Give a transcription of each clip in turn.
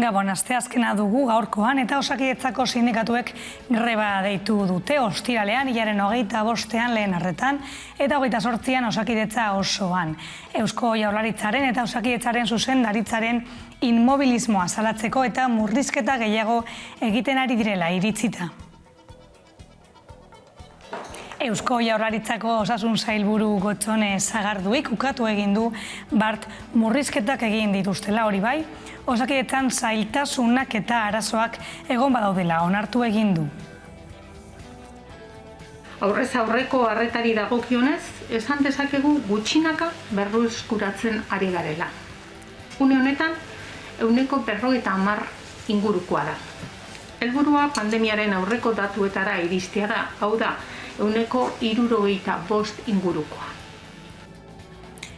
Gabon, asteazkena dugu gaurkoan eta Osakidetzako sindikatuek greba deitu dute ostiralean, hilaren 25ean lehen arretan eta 28ean Osakidetza osoan. Eusko Jaurlaritzaren eta Osakidetzaren zuzendaritzaren inmobilismoa salatzeko eta murrizketa gehiago egiten ari direla iritzita. Eusko Jaurlaritzako osasun sailburu Gotzone Sagarduik ukatu egin du bart murrizketak egin dituztela, hori bai, Osakidetzan zailtasunak eta arazoak egon badaudela onartu egin du. Aurrez aurreko arretari dagokionez, esan dezakegu gutxinaka berreskuratzen ari garela. Une honetan, 50% ingurukoa da. Helburua pandemiaren aurreko datuetara iristea da, hau da, 65% ingurukoa.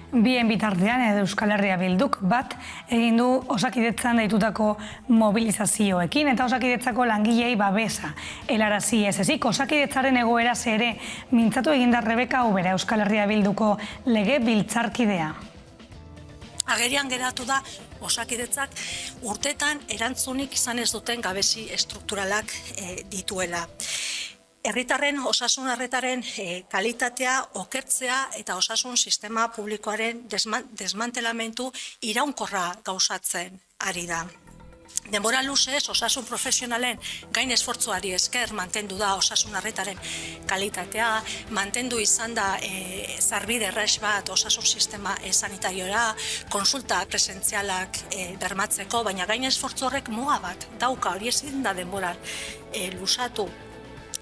Bien bitartean Euskal Herria Bilduk bat egin du Osakidetzan deitutako mobilizazioekin eta Osakidetzako langilei babesa helarazi ez ezik. Osakidetzaren egoeraz ere mintzatu egin da Rebeka Ubera, Euskal Herria Bilduko legebiltzarkidea. Agerian geratu da Osakidetzak urtetan erantzunik izan ez duten gabezi estrukturalak dituela. Herritarren osasun arretaren kalitatea, okertzea eta osasun sistema publikoaren desmantelamentu iraunkorra gauzatzen ari da. Denbora luzez osasun profesionalen gain esfortzuari esker mantendu da osasun arretaren kalitatea, mantendu izan da sarbide erraz bat osasun sistema sanitariora, konsulta presentzialak bermatzeko, baina gain esfortzu horrek muga bat dauka, hori ezin da denboran luzatu.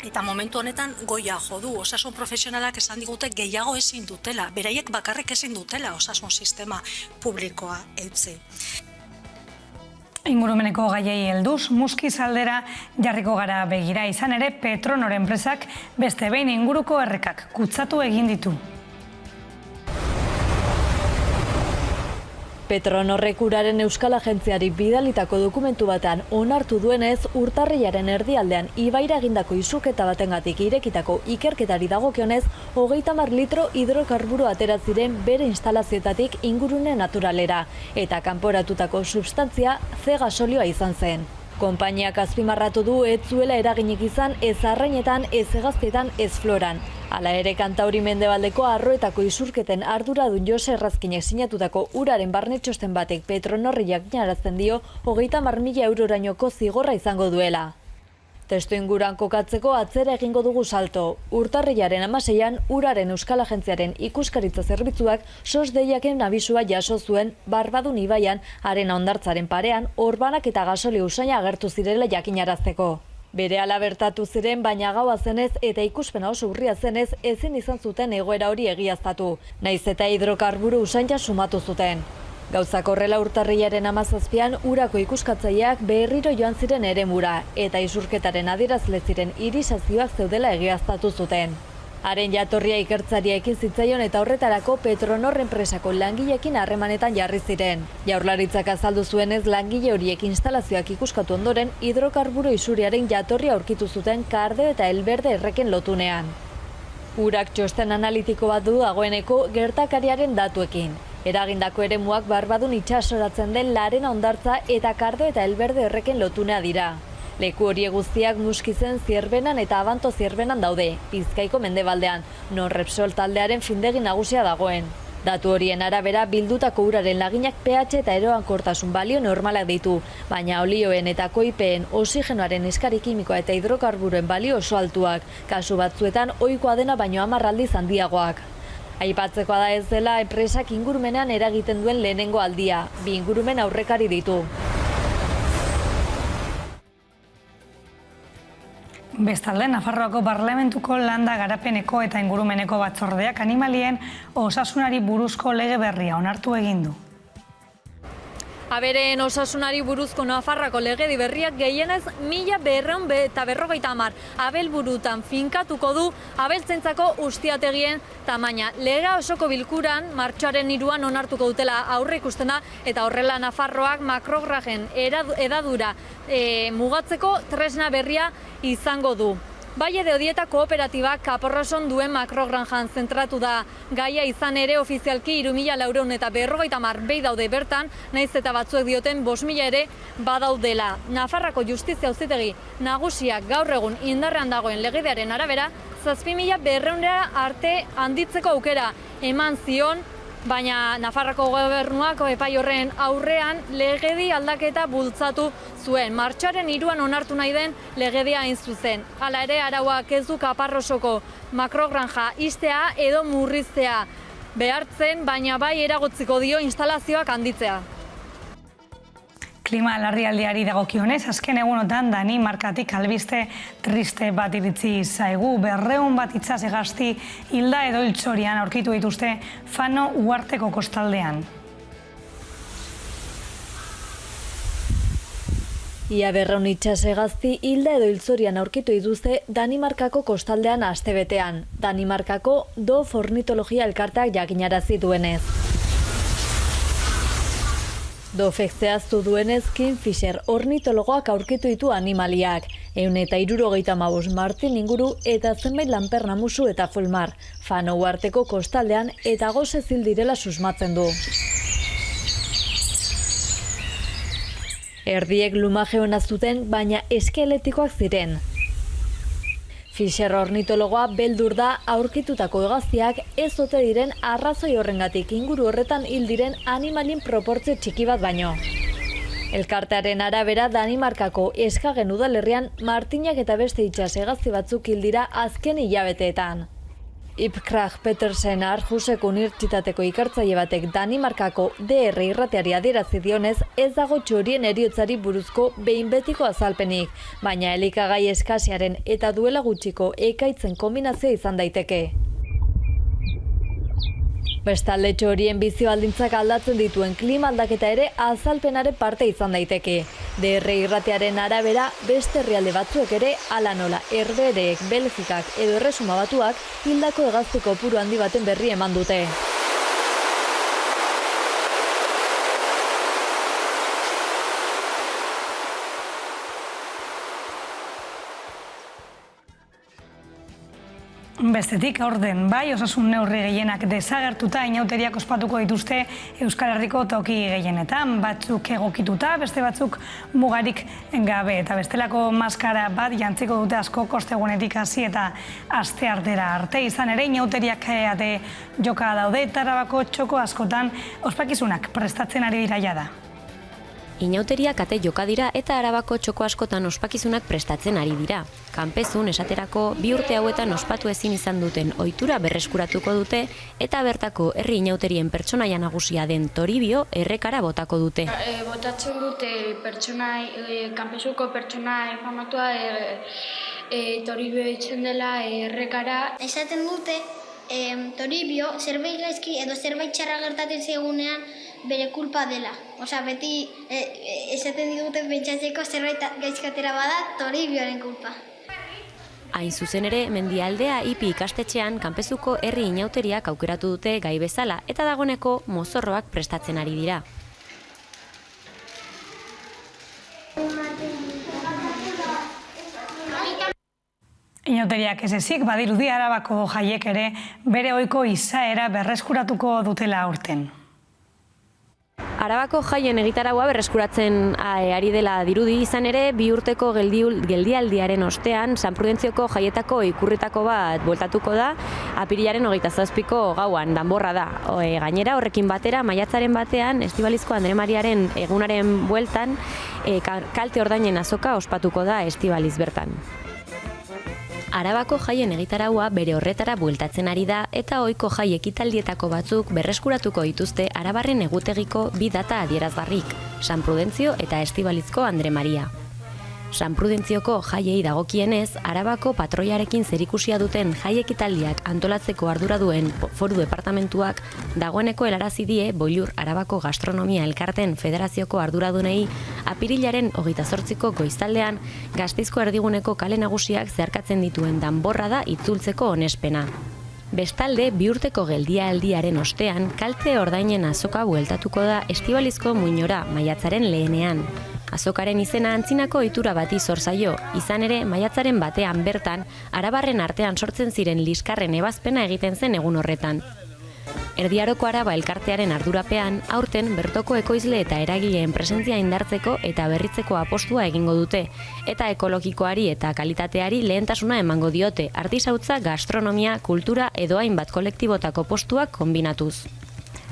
Eta momentu honetan goia jo du, osasun profesionalak esan digute gehiago ezin dutela, beraiek bakarrik ezin dutela osasun sistema publikoa eutsi. Ingurumeneko gaiei helduz, Muskiz aldera jarriko gara begira, izan ere Petronor enpresak beste behin inguruko errekak kutsatu egin ditu. Petronorrek uraren Euskal Agentziari bidalitako dokumentu batean onartu duenez, urtarrilaren erdialdean ibaira egindako isuketa batengatik irekitako ikerketari dagokionez, 30 litro hidrokarburo atera ziren bere instalazioetatik ingurune naturalera, eta kanporatutako substantzia C gasolioa izan zen. Konpainiak azpimarratu du ez zuela eraginik izan ez arrainetan, ez hegaztietan, ez floran. Hala ere Kantauri mendebaldeko arroetako isurketen arduradun Jose Errazkinek sinatutako uraren barnetxosten batek Petronorri jakinarazten dio 30.000 eurorainoko zigorra izango duela. Testu inguruan kokatzeko atzera egingo dugu salto. Urtarrilaren 16an uraren Euskal Agentziaren ikuskaritza zerbitzuak sos deiaken abisua jaso zuen Barbadun ibaian arena hondartzaren parean orbanak eta gasolio usaina agertu zirela jakinarazteko. Berehala bertatu ziren, baina gaua zenez eta ikuspena oso urria zenez ezin izan zuten egoera hori egiaztatu, nahiz eta hidrokarburo usaina sumatu zuten. Gauzak horrela urtarrilaren 17an urako ikuskatzaileak berriro joan ziren eremura eta isurketaren adierazle ziren irisazioak zeudela egiaztatu zuten. Haren jatorria ikertzaria ekin zitzaion eta horretarako Petronor enpresako langileekin harremanetan jarri ziren. Jaurlaritzak azaldu zuenez langile horiek instalazioak ikuskatu ondoren hidrokarburo isuriaren jatorria aurkitu zuten Kardeo eta Elberde erreken lotunean. Urak txosten analitiko bat du dagoeneko gertakariaren datuekin. Eragindako eremuak Barbadun itsasoratzen den Larena hondartza eta Kardeo eta Elberde erreken lotunea dira. Leku horiek guztiak Muskizen, Zierbenan eta Abanto Zierbenan daude, Bizkaiko mendebaldean, non Repsol taldearen findegi nagusia dagoen. Datu horien arabera bildutako uraren laginak pH eta eroankortasun balio normalak ditu, baina olioen eta koipeen, oxigenoaren eskari kimikoa eta hidrokarburoen balio oso altuak, kasu batzuetan ohikoa dena baino 10 aldiz handiagoak. Aipatzekoa da ez dela enpresak ingurumenean eragiten duen lehenengo aldia, 2 ingurumen aurrekari ditu. Bestalde, Nafarroako Parlamentuko Landa Garapeneko eta Ingurumeneko batzordeak animalien osasunari buruzko lege berria onartu egin du. Abereen osasunari buruzko Nafarroako legedi berriak gehienez 1250 abelburutan finkatuko du abeltzaintzako ustiategien tamaina. Lega osoko bilkuran martxoaren 3an onartuko dutela aurreikustena eta horrela Nafarroak makrograjen edadura mugatzeko tresna berria izango du. Valle de Odieta kooperatiba Kaporroson duen makrogranjan zentratu da. Gaia izan ere ofizialki 3.450 behi daude bertan, naiz eta batzuek dioten 5.000 ere badaudela. Nafarrako Justizia Auzitegi Nagusiak gaur egun indarrean dagoen legedearen arabera, 7.200 arte handitzeko aukera eman zion, baina Nafarroko gobernuak epai horren aurrean legedi aldaketa bultzatu zuen. Martxoaren 3 onartu nahi den legedia hain zuzen. Hala ere, arauak ez du Kaparrosoko makrogranja ixtea edo murriztea behartzen, baina bai eragotziko dio instalazioak handitzea. Klima larrialdiari dagokionez, azken egunotan Danimarkatik albiste triste bat iritzi zaigu. 200 bat itsas-hegazti hilda edo hiltzorian aurkitu dituzte Fano uharteko kostaldean. Ia 200 itsas-hegazti hilda edo hiltzorian aurkitu dituzte Danimarkako kostaldean astebetean. Danimarkako DOF ornitologia elkarteak jakinarazi duenez. DOFek zehaztu duenez, Kingfisher ornitologoak aurkitu ditu animaliak. 175 martin inguru eta zenbait lanperna musu eta fulmar. Fano uharteko kostaldean eta gozez hil direla susmatzen du. Erdiek lumaje ona zuten, baina eskeletikoak ziren. Fisher ornitologoa beldur da aurkitutako hegaztiak ez ote diren arrazoi horrengatik inguru horretan hil diren animalien proportzio txiki bat baino. Elkartearen arabera Danimarkako Eskagen udalerrian martinak eta beste itsas-hegazti batzuk hil dira azken hilabeteetan. Ib Krag Petersen Aarhuseko unibertsitateko ikertzaile batek Danimarkako DR irratiari adierazi dionez, ez dago txorien heriotzari buruzko behin betiko azalpenik, baina elikagai eskasiaren eta duela gutxiko ekaitzen kombinazioa izan daiteke. Bestalde txorien bizi baldintzak aldatzen dituen klima aldaketa ere azalpenaren parte izan daiteke. DR irratiaren arabera beste herrialde batzuek ere hala nola Herbehereek, Belgikak edo Erresuma Batuak hildako hegazti kopuru handi baten berri eman dute. Bestetik, aurten bai, osasun neurri gehienak desagertuta inauteriak ospatuko dituzte Euskal Herriko toki gehienetan, batzuk egokituta, beste batzuk mugarik gabe, eta bestelako maskara bat jantziko dute asko ostegunetik hasi eta asteartera arte. Izan ere, inauteriak ate joka daude, eta Arabako txoko askotan ospakizunak prestatzen ari dira jada. Inauteriak ate joka dira eta Arabako txoko askotan ospakizunak prestatzen ari dira. Kanpezun esatera 2 urte hauetan ospatu ezin izan duten ohitura berreskuratuko dute eta bertako herri inauterien pertsonaia nagusia den Toribio errekara botako dute. Botatzen dute kanpezuko pertsonai famatua Toribio itzen dela errekara. Esaten dute Toribio zerbait gaizki edo zerbait txarra gertatzen zegunean bere kulpa dela. Osea, beti esaten digute pentsatzeko zerbait gaizkatera bada Toribioaren kulpa. Hain zuzen ere, Mendialdea Ipi ikastetxean kanpezuko herri inauteriak aukeratu dute gai bezala eta dagoeneko mozorroak prestatzen ari dira. Inauteriak ez ezik, badirudi Arabako jaiek ere bere ohiko izaera berreskuratuko dutela aurten. Arabako jaien egitaraua berreskuratzen ari dela dirudi, izan ere 2 urteko geldialdiaren ostean San Prudentzioko jaietako ikurritako bat bueltatuko da, apirilaren 27ko gauan, danborra da. Gainera horrekin batera, maiatzaren batean, Estibalizko Andre Mariaren egunaren bueltan, kalte ordainen azoka ospatuko da Estibaliz bertan. Arabako jaien egitaraua bere horretara bueltatzen ari da eta ohiko jai ekitaldietako batzuk berreskuratuko dituzte Arabarren egutegiko 2 data adierazgarrik, San Prudentzio eta Estibalizko Andre Maria. San Prudentzioko jaiei dagokienez, Arabako patroiarekin zerikusia duten jai ekitaldiak antolatzeko ardura duen foru departamentuak dagoeneko helarazi die Boilur Arabako Gastronomia Elkarteen Federazioko arduradunei apirilaren 28ko goizaldean Gasteizko erdiguneko kale nagusiak zeharkatzen dituen danborra da itzultzeko onespena. Bestalde, 2 urteko geldialdiaren ostean, kalte ordainen azoka bueltatuko da Estibalizko Muinora maiatzaren lehenean. Azokaren izena antzinako ohitura bati zor zaio, izan ere maiatzaren batean bertan, arabarren artean sortzen ziren liskarren ebazpena egiten zen egun horretan. Erdi Aroko Araba elkartearen ardurapean, aurten bertoko ekoizle eta eragileen presentzia indartzeko eta berritzeko apostua egingo dute, eta ekologikoari eta kalitateari lehentasuna emango diote, artisautza, gastronomia, kultura edo hainbat kolektibotako postuak kombinatuz.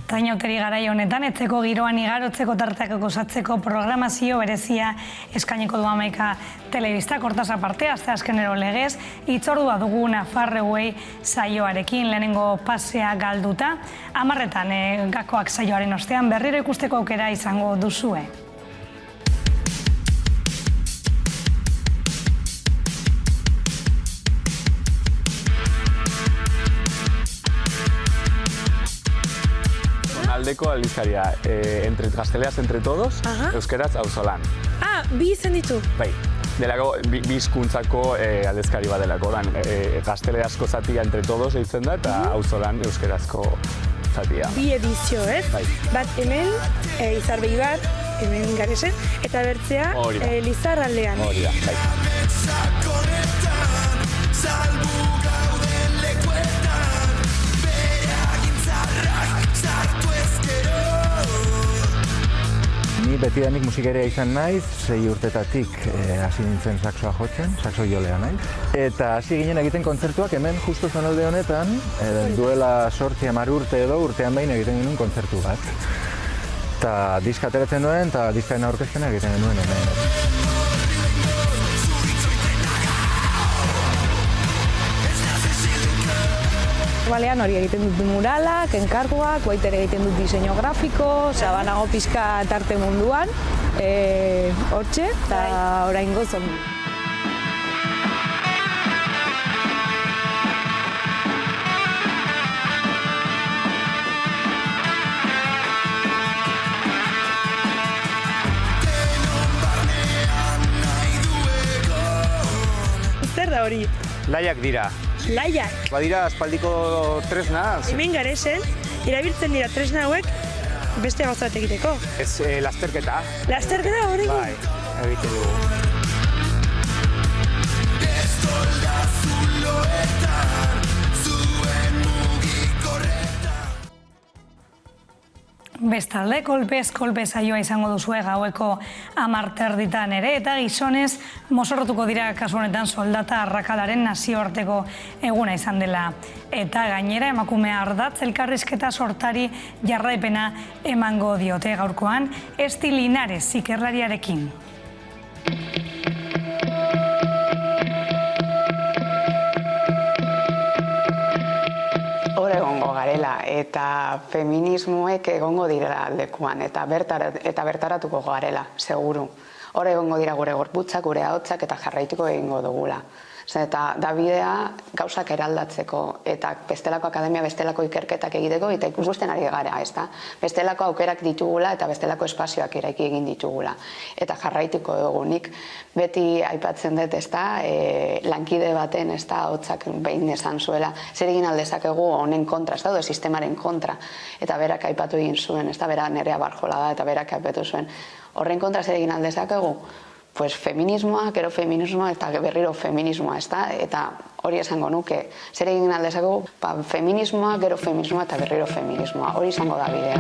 Trainauteri garai honetan, etzeko giroan igarotzeko tarteak osatzeko programazio berezia eskainiko du Hamaika Telebistak, hortaz aparte, asteazkenero legez, hitzordua dugu Nafarreuei saioarekin, lehenengo pasea galduta, 10:00 gakoak saioaren ostean berriro ikusteko aukera izango duzue. Aldeko aldizkaria, gazteleaz entre todos, euskeraz auzolan. Bi izen ditu? Bai, delako bi hizkuntzako aldizkari bat delako, gazteleazko zatia entre todos eitzen da, eta auzolan euskerazko zatia. Bi edizio, ez? Bai. Bat hemen, Izarbegi bat, hemen Garesen, eta bertzea Lizarraldean. Hori da, bai. Ni betidanik musikeria izan naiz, 6 urtetatik hasi nintzen saxoa jotzen, saxo jolea naiz. Eta hasi ginen egiten kontzertuak hemen justu zonalde honetan, duela 8-10 urte edo urtean behin egiten genuen kontzertu bat. Eta diska ateratzen nuen, eta diskaren aurkezpena egiten genuen hemen. Normalean hori egiten dut muralak, enkarguak, baita ere egiten dut diseño grafiko, banago pixka tarte munduan, hortxe, eta oraingoz ongi. Zer da hori? Laiak dira. Laiak? Badira aspaldiko tresna. Hemen Garesen, erabiltzen dira tresna hauek beste gauza bat egiteko. Ez lasterketa. Lasterketa hori? Bai, egiten dugu. Bestalde, kolpez saioa izango duzue gaueko 10:00 ere, eta gizonez mozorrotuko dira kasu honetan soldata arrakalaren nazioarteko eguna izan dela. Eta gainera emakumea ardatz elkarrizketa sortari jarraipena emango diote gaurkoan, Esti Linares ikerlariarekin. Egongo garela eta feminismoek egongo dira lekuan eta bertaratuko garela, seguru. Hor egongo dira gure gorputzak, gure ahotsak eta jarraituko egingo dugula. Eta da bidea gauzak eraldatzeko eta bestelako akademia, bestelako ikerketak egiteko eta ikusten ari gara, ezta? Bestelako aukerak ditugula eta bestelako espazioak eraiki egin ditugula. Eta jarraituko dugu, nik beti aipatzen dut, ezta, lankide baten, ezta, ahotsak behin esan zuela, zer egin aldezakegu honen kontra, ezta, edo sistemaren kontra. Eta berak aipatu egin zuen, ezta, bera Nerea Barjola da, eta berak aipatu zuen, horren kontra zer egin aldezakegu? Pues feminismoa, gero feminismoa eta berriro feminismoa, ezta? Eta hori esango nuke, zer egin aldezakegu? Feminismoa, gero feminismoa eta berriro feminismoa. Hori izango da bidea.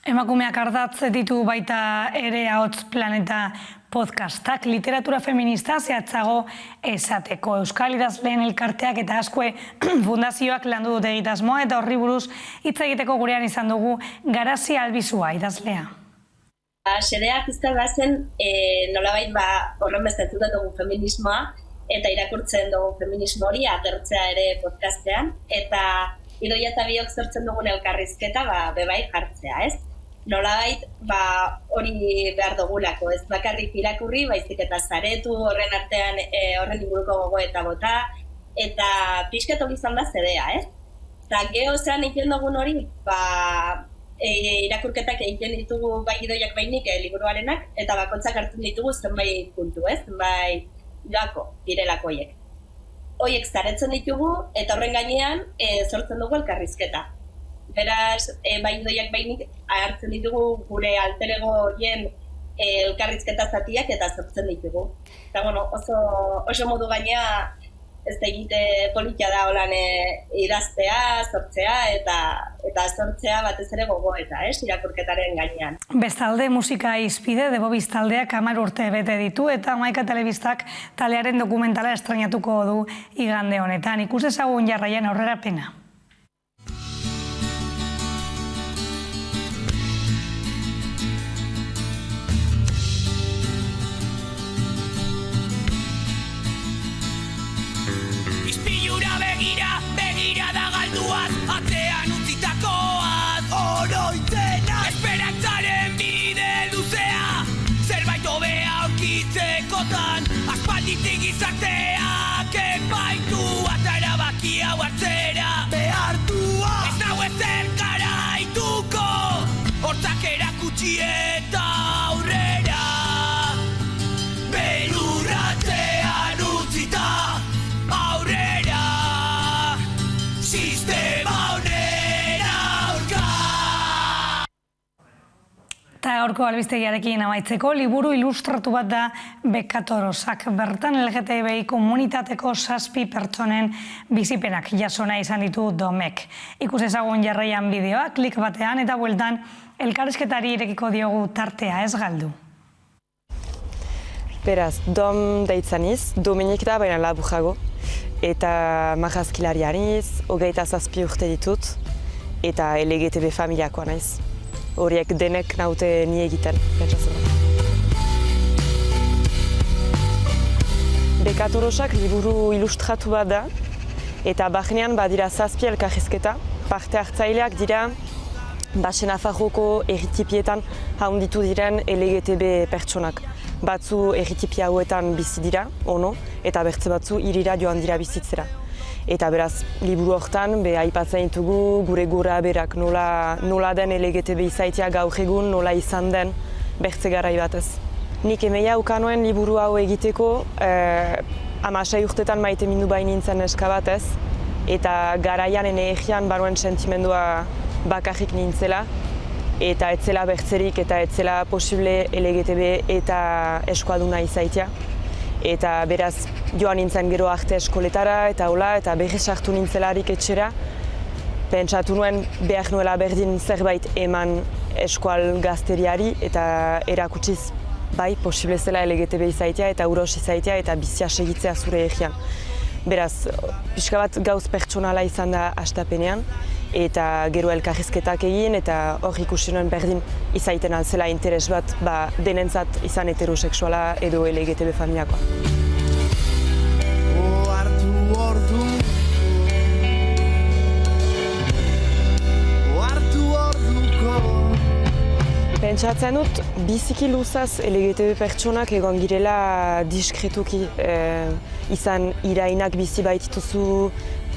Emakumeak ardatz ditu baita ere Ahots Planeta podcastak, literatura feminista zehatzago esateko. Euskal Idazleen elkarteak eta Azkue fundazioak landu dute egitasmoa eta horri buruz hitz egiteko gurean izan dugu Garazi Albizua idazlea. Xedea pizkal bazen nolabait horren bestetu dugu feminismoa eta irakurtzen dugu feminismo hori atertzea ere podcastean eta Idoia eta biok sortzen dugun elkarrizketa bebai jartzea, ez? Nolabait hori behar dugulako, ez bakarrik irakurri, baizik eta zaretu horren artean horren inguruko gogo eta bota, eta pixkat hori izan da zedea, ez? Eta geho zean egiten dugun hori, irakurketak egiten ditugu bai Idoiak bainik liburuarenak, eta bakoitzak hartzen ditugu zenbait puntu, ez? Zenbait joako direlako horiek. Horiek zaretzen ditugu, eta horren gainean sortzen dugu elkarrizketa. Beraz, bai idoiak bainik hartzen ditugu gure alter ego horien elkarrizketa zatiak eta sortzen ditugu. Eta, bueno, oso modu gainea ez da egite politia da holan idaztea, sortzea eta sortzea batez ere gogoeta, irakurketaren gainean. Bestalde, musika izpide, The Bobbies taldeak 10 urte bete ditu eta Maika Telebistak taldearen dokumentala estrainatuko du igande honetan. Ikus ezagun jarraian aurrerapena. Begira da galduaz, atzean utzitakoaz oroitzena. Esperantzaren bide luzea, zerbait hobea aurkitzekotan, aspalditik gizarteak epaitu eta erabaki hau hartzera behartua. Ez nago ezer garaituko, hortzak erakutsi eta aurrera, berurratzean utzita aurrera. Eta gaurko albistegiarekin amaitzeko, liburu ilustratu bat da Bekatorosak. Bertan LGTBI komunitateko 7 pertsonen bizipenak jasona izan ditu Domek. Ikus ezagun jarraian bideoa, klik batean eta bueltan elkarrizketari irekiko diogu tartea, ez galdu. Beraz, Dom deitzaniz, Dominik da baina laburrago. Eta marrazkilarianiz, 27 urte ditut, eta LGTB familiakoa naiz. Horiek denek naute ni egiten, pentsatzen dut. Bekatorosak liburu ilustratu bat da, eta barnean badira 7 elkarrizketa. Parte hartzaileak dira Basen Nafarroko erritipietan haunditu diren LGTB pertsonak. Batzu erritipi hauetan bizi dira, ono, eta bertze batzu hirira joan dira bizitzera. Eta beraz, liburu hortan, aipatzen ditugu gure gora berak nola den LGTB izaitia gaur egun, nola izan den bertze garai batez. Nik emeia ukanoen liburu hau egiteko, 16 urtetan maite mindu bain nintzen neska batez, eta garaian energian baruen sentimendua bakarrik nintzela, eta etzela bertzerik eta etzela posible LGTB eta eskualduna izaitia. Eta beraz, joan nintzen gero arte eskoletara eta hola, eta berriz sartu nintzelarik etxera. Pentsatu nuen behar nuela berdin zerbait eman eskual gazteriari eta erakutsiz bai, posible zela LGTB izaitia eta uros izaitia eta bizia segitzea zure egian. Beraz, pixka bat gauz pertsonala izan da hastapenean, eta gero elkarrizketak egin eta hor ikusi nuen berdin izaiten altzela interes bat denentzat izan heterosexuala edo LGTB familiakoa. Pentsatzen dut, biziki luzaz LGTB pertsonak egon girela diskretuki izan irainak bizi baitituzu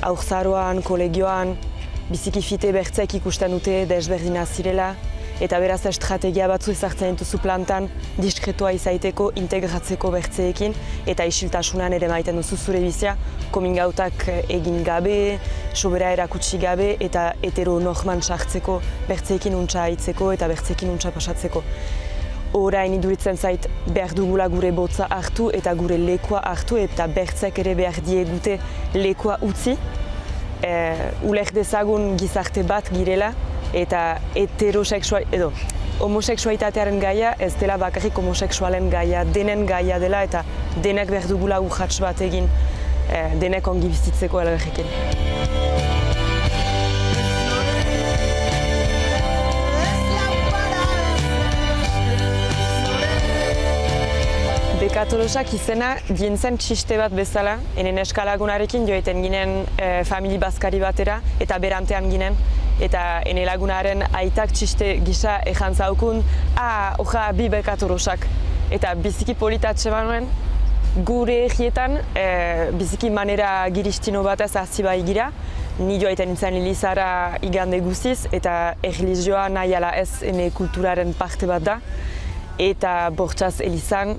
haurtzaroan, kolegioan, biziki fite bertzek ikusten dute desberdina zirela, eta beraz estrategia batzu ezartzen dituzu plantan diskretua izaiteko, integratzeko bertzeekin, eta isiltasunan ere maiten duzu zure bizia, coming outak egin gabe, sobera erakutsi gabe, eta heteronorman sartzeko, bertzeekin untsa haitzeko eta bertzeekin untsa pasatzeko. Orain iduritzen zait behar dugula gure botza hartu eta gure lekua hartu, eta bertzek ere behar diegute lekua utzi. Uler dezagun gizarte bat girela, eta homosexualitatearen gaia ez dela bakarrik homosexualen gaia, denen gaia dela, eta denek behar dugula urrats bat egin, denek ongi bizitzeko elgarrekin. Bekatorosak izena gintzen txiste bat bezala, enen eskalagunarekin joeten ginen famili bazkari batera eta berantean ginen, eta ene lagunaren aitak txiste gisa ejan zaukun, hoja bi Bekatorosak. Eta biziki politatxe banuen, gure egietan biziki manera giristino batez hasi bai gira, ni joaiten nintzen Elizara igande guziz, eta erlijioa nahi ala ez ene kulturaren parte bat da. eta Bortxaz Elizan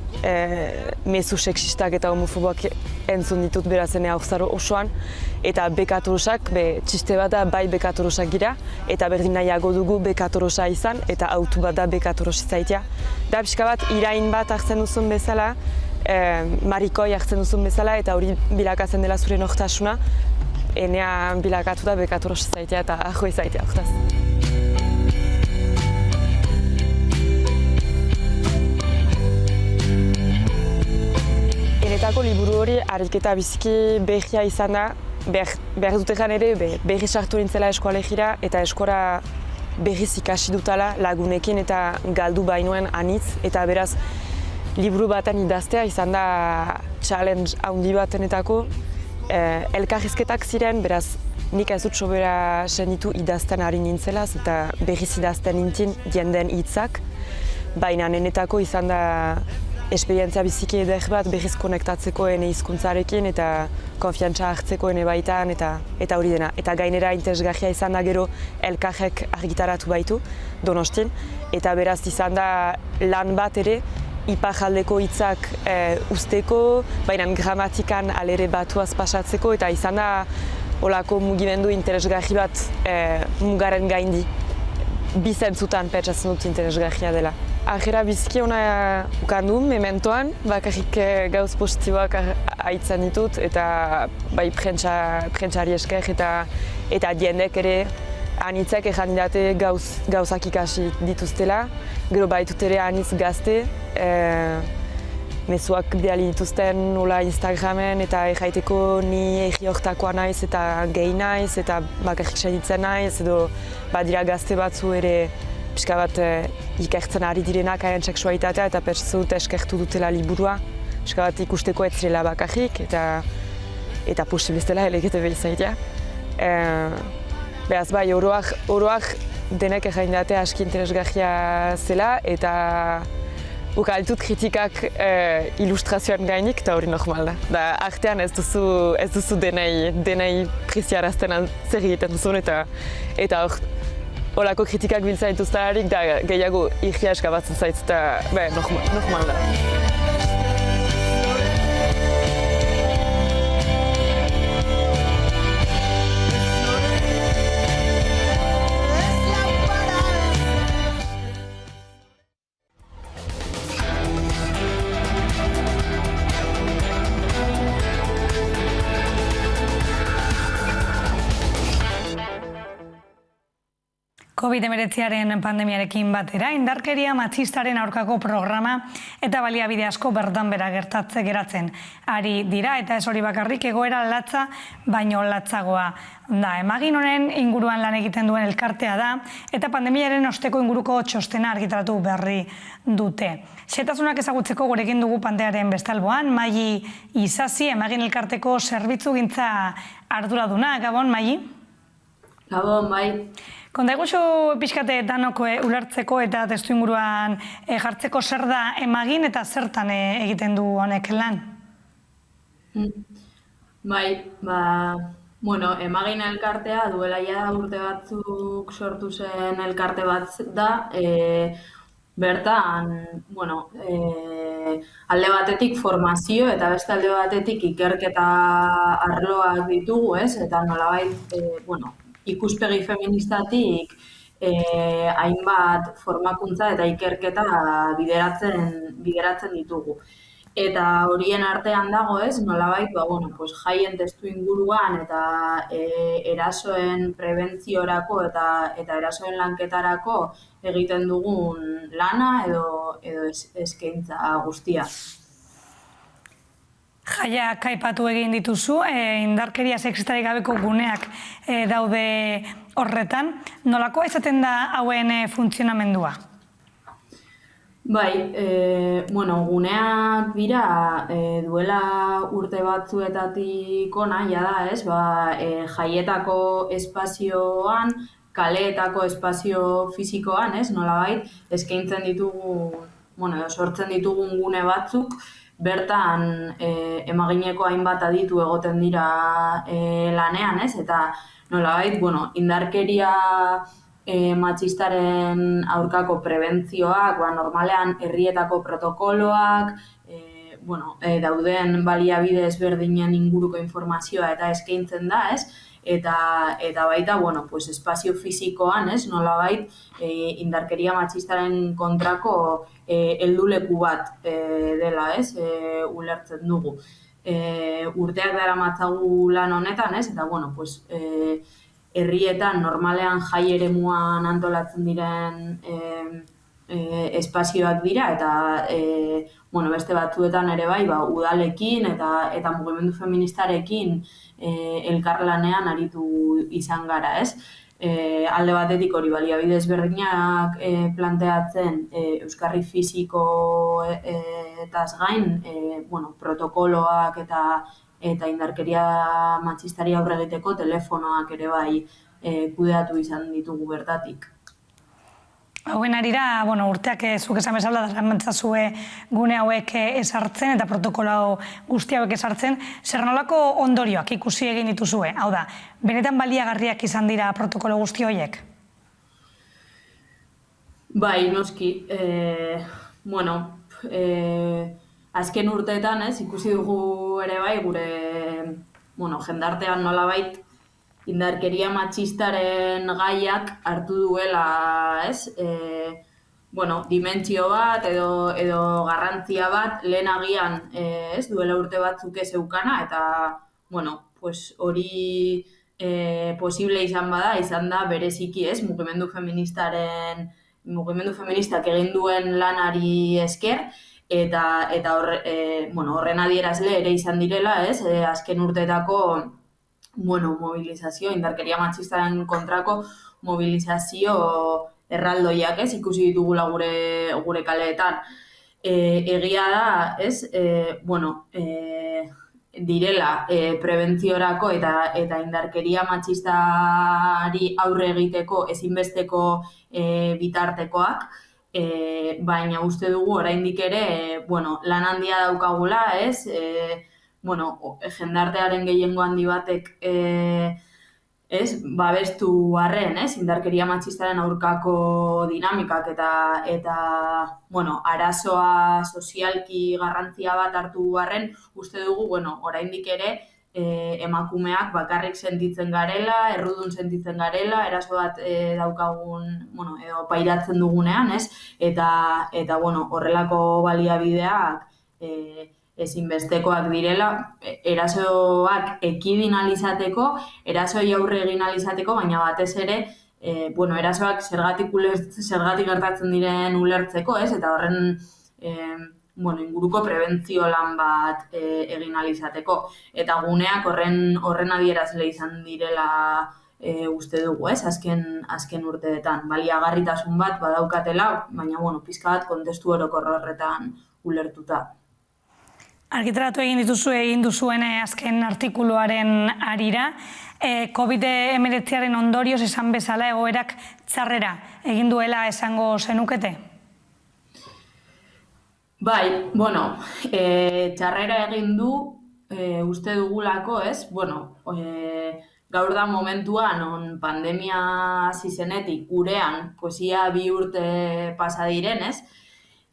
mezu sexistak eta homofoboak entzun ditut berazene haurtzaro osoan, eta bekatorosak, txiste bat da bai bekatorosak gira, eta berdin nahiago dugu bekatorosa izan, eta autu bat da bekatorosi zaitea. Da pixka bat irain bat hartzen duzun bezala, marikoi hartzen duzun bezala, eta hori bilakatzen dela zure nortasuna, enea bilakatu da bekatorosi zaitea eta ahoi zaitea hortaz. Enetako liburu hori ariketa biziki behia izan da, behar dutekan ere berri sartu nintzela eskoalegira eta eskora berriz ikasi dutala lagunekin eta galdu bainoen anitz, eta beraz liburu baten idaztea izan da challenge handi batenetako. Elkarrizketak ziren, beraz nik ez dut sobera senitu idazten ari nintzela eta berriz idazten nintzen jenden hitzak, baina enetako izan da esperientzia biziki eder bat berriz konektatzeko ene hizkuntzarekin eta konfiantza hartzeko ene baitan eta hori dena. Eta gainera interesgarria izan da gero elkarrek argitaratu baitu Donostin, eta beraz izan da lan bat ere iparraldeko hitzak usteko, baina gramatikan alere batuaz pasatzeko, eta izan da olako mugimendu interesgarri bat mugaren gaindi. Bizentzutan pentsatzen dut interesgarria dela. Ajera biziki ona ukandu, mementoan, bakarrik gauz positiboak aitzan ditut, eta bai prentsari esker eta jendek ere anitzek ejan didate gauzak ikasi dituztela, gero baitut ere anitz gazte, mezuak bidali dituzten nola Instagramen eta erraiteko ni egi hortakoa naiz eta gehi naiz eta bakarrik senitzen naiz, edo badira gazte batzu ere pixka bat ikertzen ari direnak haien seksualitatea eta pentsatzen dut eskertu dutela liburua, pixka bat ikusteko ez zirela bakarrik eta posible ez dela LGTB izaitea. Beraz bai, oroak denek egin date aski interesgarria zela eta ukaltut kritikak ilustrazioan gainik eta hori normal da. Da artean ez duzu denei preziarazten zer egiten duzun eta hor olako kritikak biltzen dituztelarik da gehiago irria eskabatzen zaitz eta normal da. COVID-19 pandemiarekin batera, indarkeria matxistaren aurkako programa eta baliabide asko bertan bera geratzen ari dira, eta ez hori bakarrik egoera latza baino latzagoa da. Emagin honen inguruan lan egiten duen elkartea da, eta pandemiaren osteko inguruko txostena argitaratu berri dute. Xetasunak ezagutzeko gurekin dugu pantearen bestalboan, Maili Isasi, Emagin elkarteko zerbitzugintza arduraduna. Gabon, Maili? Gabon, bai. Konta eguzu pixkate danok ulertzeko eta testu inguruan jartzeko zer da Emagin eta zertan egiten du honek lan? Bai, Emagin elkartea duela ja urte batzuk sortu zen elkarte bat da, bertan, alde batetik formazio eta beste alde batetik ikerketa arloak ditugu, eta nolabait, ikuspegi feministatik hainbat formakuntza eta ikerketa bideratzen ditugu. Eta horien artean dago nolabait, jaien testu inguruan eta erasoen prebentziorako eta erasoen lanketarako egiten dugun lana edo eskaintza guztia. Jaiak aipatu egin dituzu, indarkeria sexistarik gabeko guneak daude horretan. Nolako izaten da hauen funtzionamendua? Bai, guneak dira duela urte batzuetatik ona, jaietako espazioan, kaleetako espazio fisikoan, nolabait, eskaintzen ditugu, sortzen ditugun gune batzuk, bertan emagineko hainbat aditu egoten dira lanean, eta nolabait, indarkeria matxistaren aurkako prebentzioak, normalean herrietako protokoloak, dauden baliabide ezberdinen inguruko informazioa eta eskaintzen da, ez? Eta baita, espazio fisikoan, ez? Nolabait, indarkeria matxistaren kontrako helduleku bat dela, ez? Ulertzen dugu. Urteak daramatzagu lan honetan, ez? Eta, herrietan normalean jai eremuan antolatzen diren espazioak dira, eta beste batzuetan ere bai, udalekin eta mugimendu feministarekin elkarlanean aritu izan gara, ez? Alde batetik hori baliabide ezberdinak planteatzen euskarri fisiko etaz gain, protokoloak eta indarkeria matxistari aurre egiteko telefonoak ere bai kudeatu izan ditugu bertatik. Hauen arira, urteak zuk esan bezala daramatzazue gune hauek esartzen eta protokolo guzti hauek esartzen, zer nolako ondorioak ikusi egin dituzue? Hau da, benetan baliagarriak izan dira protokolo guzti horiek? Bai, noski. Azken urteetan, ikusi dugu ere bai, gure jendartean nolabait indarkeria matxistaren gaiak hartu duela, dimentsio bat edo garrantzia bat lehen agian duela urte batzuk ez eukana, eta hori posible izan da bereziki mugimendu feministak egin duen lanari esker, eta horren adierazle ere izan direla, azken urteetako mobilizazio, indarkeria matxistaren kontrako mobilizazio erraldoiak, ikusi ditugula gure kaleetan. Egia da, direla prebentziorako eta indarkeria matxistari aurre egiteko ezinbesteko bitartekoak, baina uste dugu oraindik ere lan handia daukagula, jendartearen gehiengo handi batek babestu arren, indarkeria matxistaren aurkako dinamikak eta arazoa sozialki garrantzia bat hartu arren, uste dugu, oraindik ere emakumeak bakarrik sentitzen garela, errudun sentitzen garela, eraso bat daukagun, edo pairatzen dugunean, eta horrelako baliabideak ezinbestekoak direla, erasoak ekidin alizateko, erasoi aurre egin alizateko, baina batez ere, erasoak zergatik gertatzen diren ulertzeko, eta horren inguruko prebentzio lan bat egin alizateko. Eta guneak horren adierazle izan direla uste dugu, azken urteetan. Baliagarritasun bat badaukatela, baina pixka bat kontestu orokor horretan ulertuta. Argitaratu egin duzuen azken artikuluaren arira, COVID-19 ondorioz esan bezala egoerak txarrera egin duela esango zenukete? Bai, txarrera egin du uste dugulako, gaur da momentua non pandemia hasi zenetik gurean, ia 2 urte pasa diren,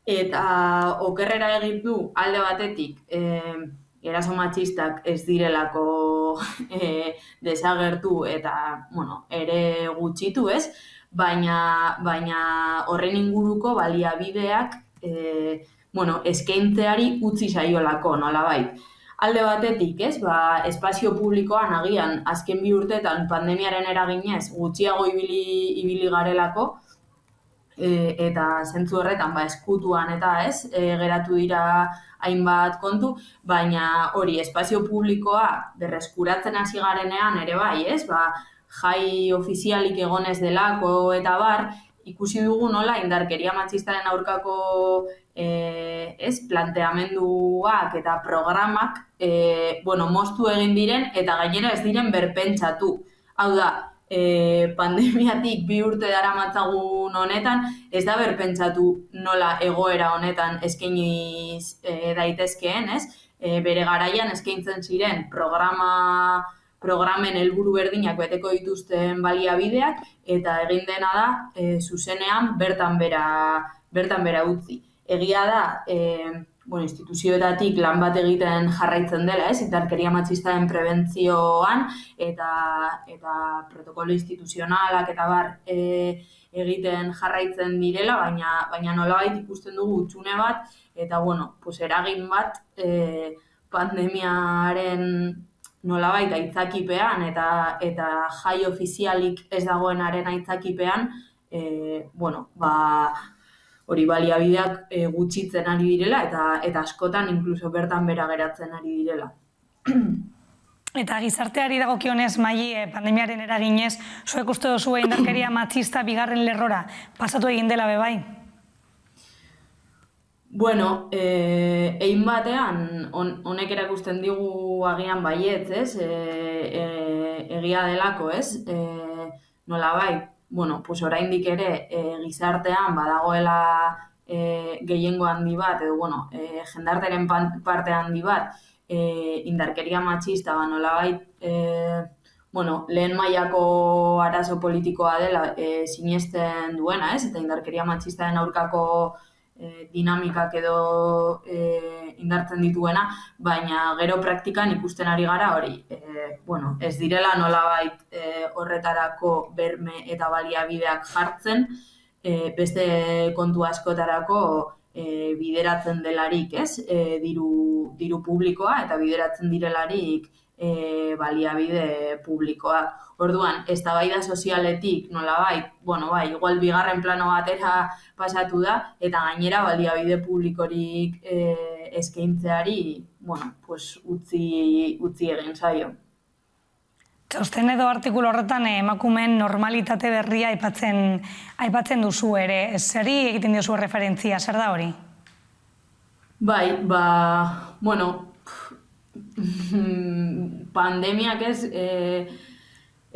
eta okerrera egin du alde batetik eraso matxistak ez direlako desagertu eta ere gutxitu, baina horren inguruko baliabideak eskaintzeari utzi saiolako, nolabait. Alde batetik, espazio publikoan agian azken 2 urteetan pandemiaren eraginez gutxiago ibili garelako, eta zentzu horretan eskutuan eta geratu dira hainbat kontu, baina hori espazio publikoa berreskuratzen hasi garenean ere bai, jai ofizialik egonez delako eta bar, ikusi dugu nola indarkeria matxistaren aurkako planteamenduak eta programak moztu egin diren eta gainera ez diren berpentsatu. Hau da, pandemiatik 2 urte daramatzagun honetan, ez da berpentsatu nola egoera honetan eskainiz daitezkeen, bere garaian eskaintzen ziren programa programen helburu berdinak beteko dituzten baliabideak, eta egin dena da zuzenean bertan bera utzi. Egia da, instituzioetatik lan bat egiten jarraitzen dela, indarkeria matxistaren prebentzioan eta protokolo instituzionalak eta bar egiten jarraitzen direla, baina nolabait ikusten dugu hutsune bat eta eragin bat pandemiaren nolabait aitzakipean eta jai ofizialik ez dagoenaren aitzakipean, hori baliabideak gutxitzen ari direla eta askotan inkluso bertan bera geratzen ari direla. Eta gizarteari dagokionez, Maili, pandemiaren eraginez, zuek uste duzu indarkeria matxista bigarren lerrora pasatu egin dela bebai? Bueno, egin batean, honek erakusten digu agian baietz, egia delako, nolabait, oraindik ere gizartean badagoela gehiengo handi bat, edo jendarteren parte handi bat, indarkeria matxista, nolabait, lehen mailako arazo politikoa dela sinesten duena, eta indarkeria matxistaren aurkako dinamikak edo indartzen dituena, baina gero praktikan ikusten ari gara hori. Ez direla nolabait horretarako berme eta baliabideak jartzen, beste kontu askotarako bideratzen delarik, diru publikoa eta bideratzen direlarik baliabide publikoa. Orduan, eztabaida sozialetik nolabait, igual bigarren plano batera pasatu da, eta gainera baliabide publikorik eskaintzeari, utzi egin zaio. Txosten edo artikulu horretan emakumeen normalitate berria aipatzen duzu ere. Zeri egiten diozu referentzia, zer da hori? Bai, pandemiak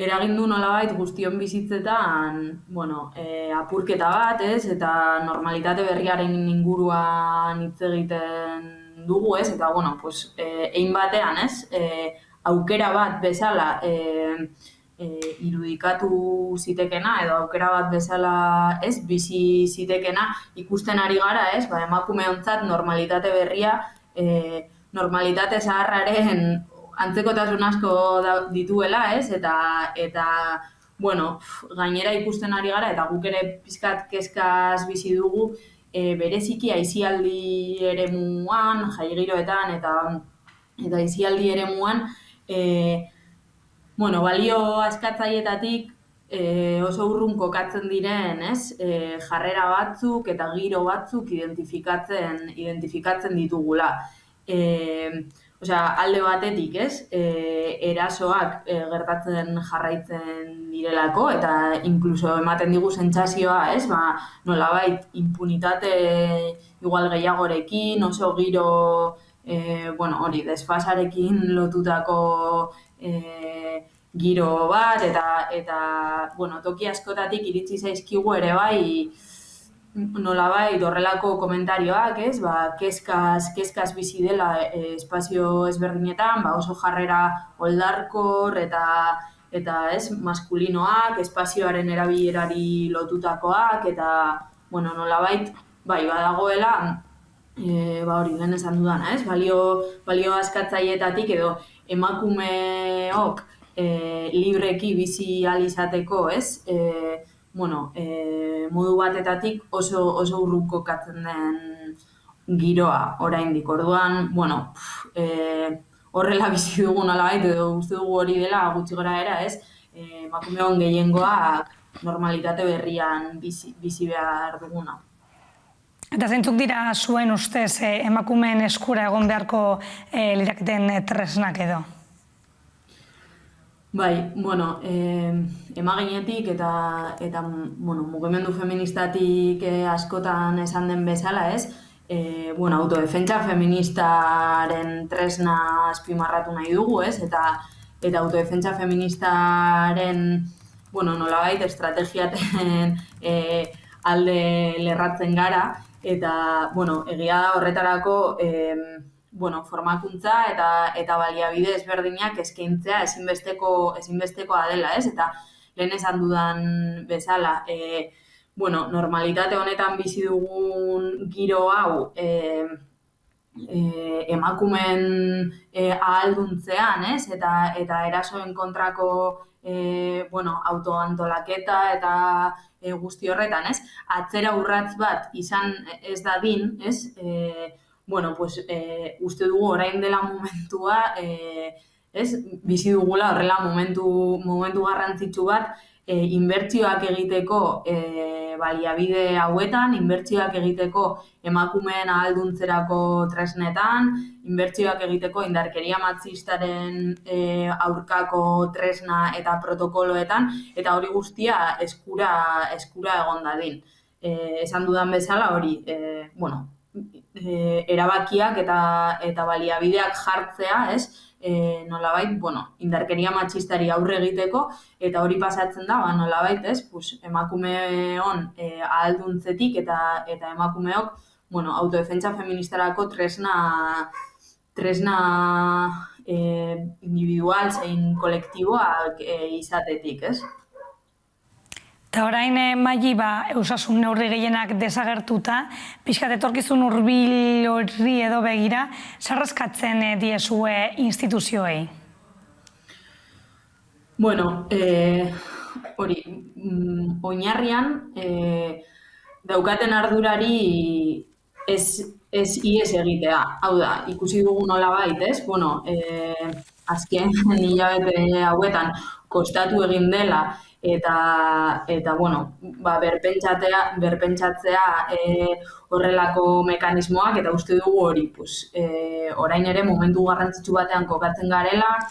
eragin du nolabait guztion bizitzetan apurketa bat, eta normalitate berriaren inguruan hitz egiten dugu, eta egin batean, aukera bat bezala irudikatu zitekena, edo aukera bat bezala bizi zitekena ikusten ari gara, emakumeontzat normalitate berria, normalitate zaharraren antzekotasun asko dituela, eta gainera ikusten ari gara, eta guk ere pizkat kezkaz bizi dugu, bereziki aisialdi eremuan, jaigiroetan eta aisialdi eremuan, balio askatzaietatik oso urrun kokatzen diren, jarrera batzuk eta giro batzuk identifikatzen ditugula. Alde batetik, erasoak gertatzen jarraitzen direlako, eta inkluso ematen digu sentsazioa, nolabait impunitate igual gehiagorekin, oso giro desfasarekin lotutako giro bat, eta toki askotatik iritsi zaizkigu ere bai nolabait horrelako komentarioak, kezkaz bizi dela espazio ezberdinetan, oso jarrera oldarkor eta maskulinoak, espazioaren erabilerari lotutakoak, eta nolabait badagoela hori lehen esan dudana, balio askatzaietatik edo emakumeok libreki bizi ahal izateko, modu batetatik oso urrun kokatzen den giroa oraindik. Orduan, horrela bizi dugu nolabait, edo uste dugu hori dela gutxi gorabehera, emakumeon gehiengoa normalitate berrian bizi behar duguna. Eta zeintzuk dira zuen ustez emakumeen eskura egon beharko liraketen tresnak edo? Bai, emaginetik eta mugimendu feministatik askotan esan den bezala, autodefentsa feministaren tresna azpimarratu nahi dugu, eta autodefentsa feministaren nolabait estrategiaten alde lerratzen gara, eta egia da horretarako formakuntza eta baliabide ezberdinak eskaintzea ezinbestekoa dela, ez? Eta lehen esan dudan bezala, normalitate honetan bizi dugun giro hau emakumeen ahalduntzean, ez? Eta erasoen kontrako autoantolaketa eta guzti horretan, ez? Atzera urrats bat izan ez dadin, ez? Uste dugu orain dela momentua, ez? Bizi dugula horrela momentu garrantzitsu bat, inbertsioak egiteko baliabide hauetan, inbertsioak egiteko emakumeen ahalduntzerako tresnetan, inbertsioak egiteko indarkeria matxistaren aurkako tresna eta protokoloetan, eta hori guztia eskura egon dadin. Esan dudan bezala hori, erabakiak eta baliabideak jartzea, ez? Nolabait, indarkeria matxistari aurre egiteko, eta hori pasatzen da, nolabait, ez? Emakumeon ahalduntzetik eta emakumeok, autodefentsa feministarako tresna individual zein kolektiboak izatetik, ez? Eta orain, Maili, osasun neurri gehienak desagertuta, pixkat etorkizun hurbil horri edo begira, sarraskatzen diezue instituzioei? Hori, oinarrian, daukaten ardurari ez ies egitea. Hau da, ikusi dugu nolabait, ez? Azken hilabete hauetan kostatu egin dela, eta berpentsatzea horrelako mekanismoak, eta uste dugu hori, orain ere momentu garrantzitsu batean kokatzen garela,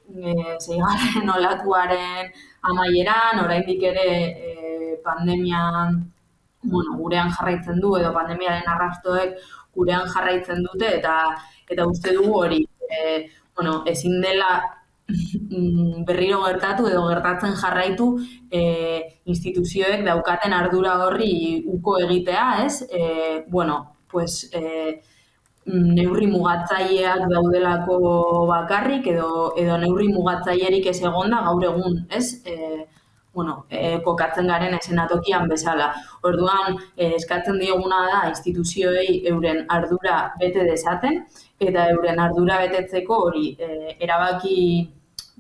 6. olatuaren amaieran, oraindik ere pandemia gurean jarraitzen du, edo pandemiaren arrastoek gurean jarraitzen dute, eta uste dugu hori, ezin dela berriro gertatu edo gertatzen jarraitu instituzioek daukaten ardura horri uko egitea, ez? Neurri mugatzaileak daudelako bakarrik edo neurri mugatzailerik ez egonda gaur egun, ez? Kokatzen garen eszenatokian bezala. Orduan, eskatzen dioguna da instituzioei euren ardura bete dezaten, eta euren ardura betetzeko hori erabaki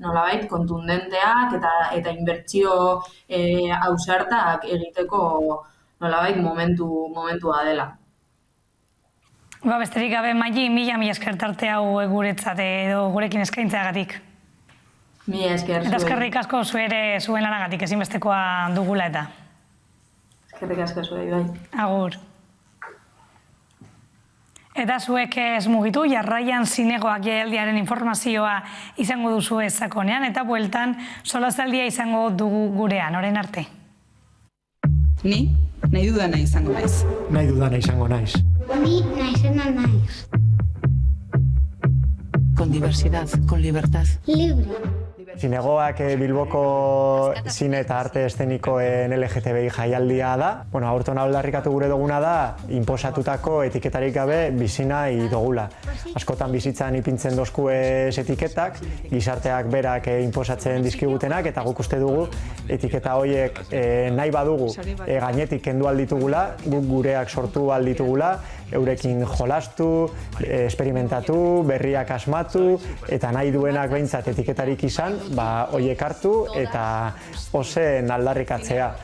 nolabait kontundenteak eta inbertsio ausartak egiteko nolabait momentua dela. Besterik gabe, Maili, mila esker tarte hau guretzat edo gurekin eskaintzeagatik. Mila esker Eta eskerrik asko zuen lanagatik ezinbestekoa dugula eta. Eskerrik asko zuei, bai. Agur. Eta zuek ez mugitu, jarraian zinegoak jaialdiaren informazioa izango duzu sakonean, eta bueltan solazaldia izango dugu gurean, orain arte. Ni nahi dudana izango naiz. Nahi dudana izango naiz. Ni naizena naiz. Con diversidad, con libertad. Libre. Zinegoak Bilboko zine eta arte eszenikoen LGTBI jaialdia da. Aurten aldarrikatu gure duguna da, inposatutako etiketarik gabe bizi nahi dugula. Askotan bizitzan ipintzen dozku ez etiketak, gizarteak berak inposatzen dizkigutenak, eta guk uste dugu etiketa horiek nahi badugu gainetik kendu alditugula, guk gureak sortu alditugula, eurekin jolastu, esperimentatu, berriak asmatu, eta nahi duenak behintzat etiketarik izan, horiek hartu eta ozen aldarrikatzea.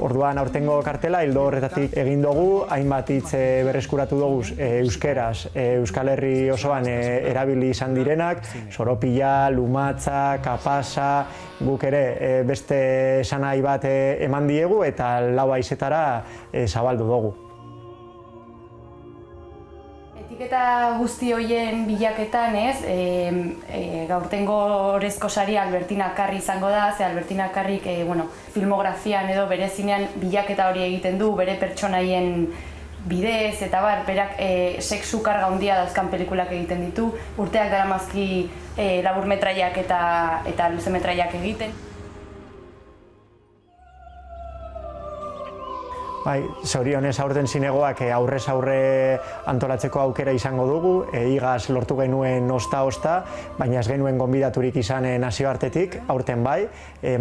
Orduan aurtengo kartela hildo horretatik egin dugu, hainbat hitz berreskuratu dugu euskeraz, Euskal Herri osoan erabili izan direnak, soropila, lumatza, kapasa, guk ere beste esanahi bat eman diegu eta 4 haizetara zabaldu dugu. Etiketa guzti horien bilaketan, gaurtengo orezko sari Albertina Karri izango da, ze Albertina Karrik filmografian edo bere zinean bilaketa hori egiten du, bere pertsonaien bidez, eta berak sexu karga handia dauzkan pelikulak egiten ditu, urteak daramazki laburmetraiak eta luzemetraiak egiten. Bai, zorionez aurten zinegoak aurrez aurre antolatzeko aukera izango dugu, igaz lortu genuen osta-osta, baina ez genuen gonbidaturik izan nazioartetik, aurten bai,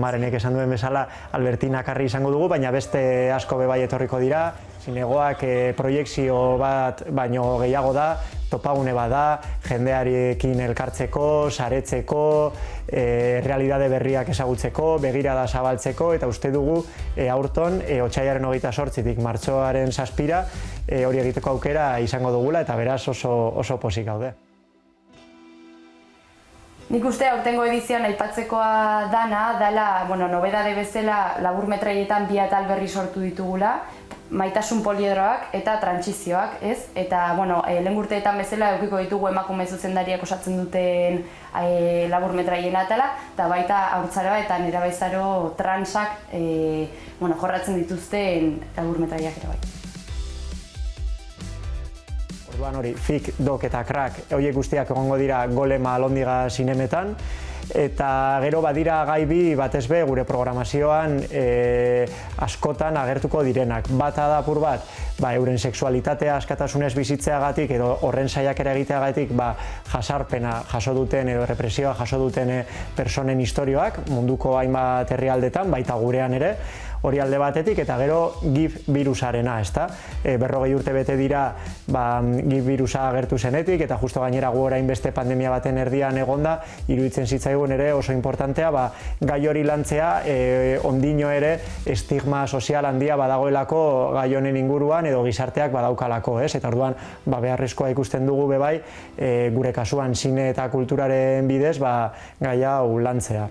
Marenek esan duen bezala Albertina Karri izango dugu, baina beste asko bai etorriko dira, zinegoak proiekzio bat baino gehiago da, topagune bat da, jendearekin elkartzeko, saretzeko, realidade berriak ezagutzeko, begirada zabaltzeko, eta uste dugu aurton otsailaren 28tik martxoaren 7ra hori egiteko aukera izango dugula, eta beraz oso pozik gaude. Nik uste aurtengo edizioan aipatzekoa dela, nobedade bezala laburmetraietan 2 atal berri sortu ditugula, maitasun poliedroak eta trantsizioak, ez? Eta, lehen urteetan bezala edukiko ditugu emakume zuzendariak osatzen duten laburmetraien atala, eta baita haurtzaroa eta nerabezaro transak jorratzen dituzten laburmetraiak ere bai. Orduan hori, Fik, Dok eta Krak, horiek guztiak egongo dira Golema Alondiga zinemetan, eta gero badira gai bi batez be gure programazioan askotan agertuko direnak. Bata da apur bat, euren sexualitatea askatasunez bizitzeagatik edo horren saiakera egiteagatik jasarpena jaso duten edo represioa jaso duten personen istorioak munduko hainbat herrialdetan, baita gurean ere, hori alde batetik, eta gero GIF virusarena, ezta? 40 urte bete dira GIF virusa agertu zenetik, eta justo gainera gu orain beste pandemia baten erdian egonda, iruditzen zitzaigun ere oso importantea, gai hori lantzea, ondino ere estigma sozial handia badagoelako gai honen inguruan edo gizarteak badaukalako, ez? Eta orduan beharrezkoa ikusten dugu bebai, gure kasuan zine eta kulturaren bidez gai hau lantzea.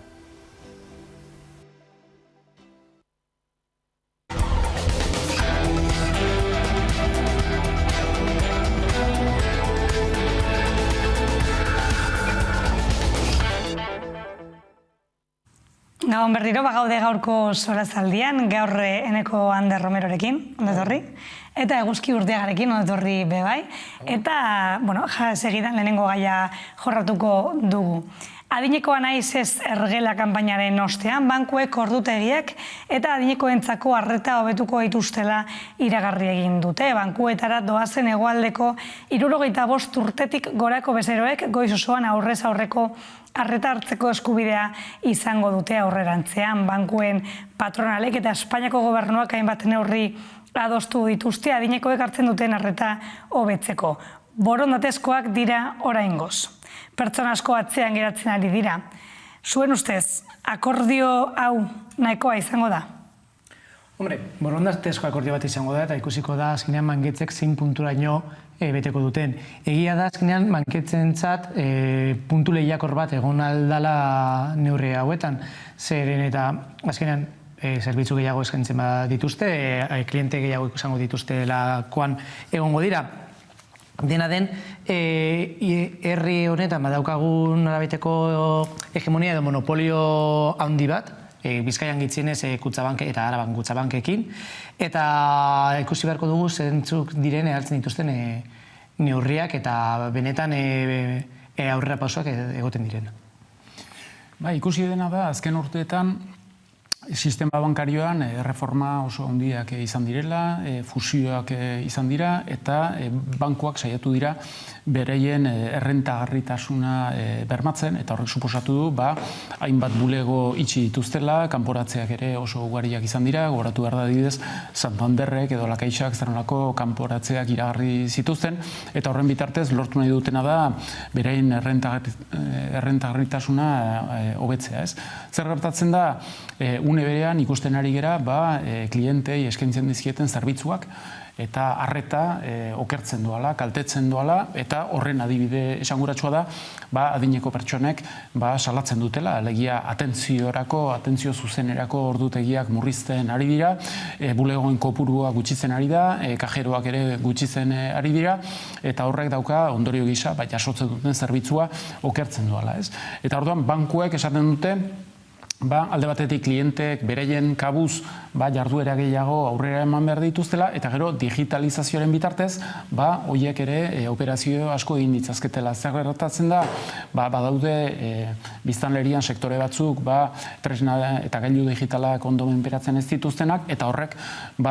Gabon berriro, gaude gaurko sorazaldian, gaur Eneko Ander Romerorekin, ondo etorri, eta Eguzki Urdiagarekin, ondo etorri bebai, eta, segidan lehenengo gaia jorratuko dugu. Adinekoa naiz ez ergela kanpainaren ostean, bankuek ordutegiak eta adinekoentzako arreta hobetuko dituztela iragarri egin dute. Bankuetara doazen hegoaldeko 75 urtetik gorako bezeroek goiz osoan aurrez aurreko arreta hartzeko eskubidea izango dute aurrerantzean. Bankuen patronalek eta Espainiako gobernuak hainbat neurri adostu dituzte adinekoek hartzen duten arreta hobetzeko. Borondatezkoak dira oraingoz. Pertsona asko atzean geratzen ari dira. Zuen ustez, akordio hau nahikoa izango da? Hombre, borondatezko akordio bat izango da, eta ikusiko da azkenean manketzek zein punturaino beteko duten. Egia da azkenean manketzentzat puntu lehiakor bat egon aldala neurri hauetan. Zeren eta azkenean zerbitzu gehiago eskaintzen dituzte, kliente gehiago izango dituzte lakoan egongo dira. Dena den, herri honetan badaukagun nolabaiteko hegemonia edo monopolio handi bat, Bizkaian gitzienez Kutxabank eta Araban Kutxabankekin, eta ikusi beharko dugu zentzuk diren hartzen dituzten neurriak eta benetan aurrera pausoak egoten diren. Ikusi dena da, azken urteetan, sistema bankarioan reforma oso handiak izan direla, fusioak izan dira, eta bankuak saiatu dira bereien errentagarritasuna bermatzen, eta horrek suposatu du, hainbat bulego itxi dituztela, kanporatzeak ere oso ugariak izan dira, gogoratu behar da adibidez, Santanderrek edo Lakaixak zernolako kanporatzeak iragarri zituzten, eta horren bitartez lortu nahi dutena da bereien errentagarritasuna hobetzea, ez? Zer gertatzen da, une berean ikusten ari gera klientei eskaintzen dizkieten zerbitzuak eta arreta okertzen doala, kaltetzen doala, eta horren adibide esanguratsua da adineko pertsonek salatzen dutela, alegia atentzio zuzenerako ordutegiak murrizten ari dira, bulegoen kopurua gutxitzen ari da, kajeroak ere gutxitzen ari dira, eta horrek dauka ondorio gisa, jasotzen duten zerbitzua okertzen doala, ez? Eta orduan bankuek esaten dute alde batetik klienteek bereien kabuz jarduera gehiago aurrera eman behar dituztela, eta gero digitalizazioaren bitartez, horiek ere operazio asko egin ditzazketela. Zer gertatzen da, badaude biztanlerian sektore batzuk, tresna eta gailu digitalak ondo menperatzen ez dituztenak, eta horrek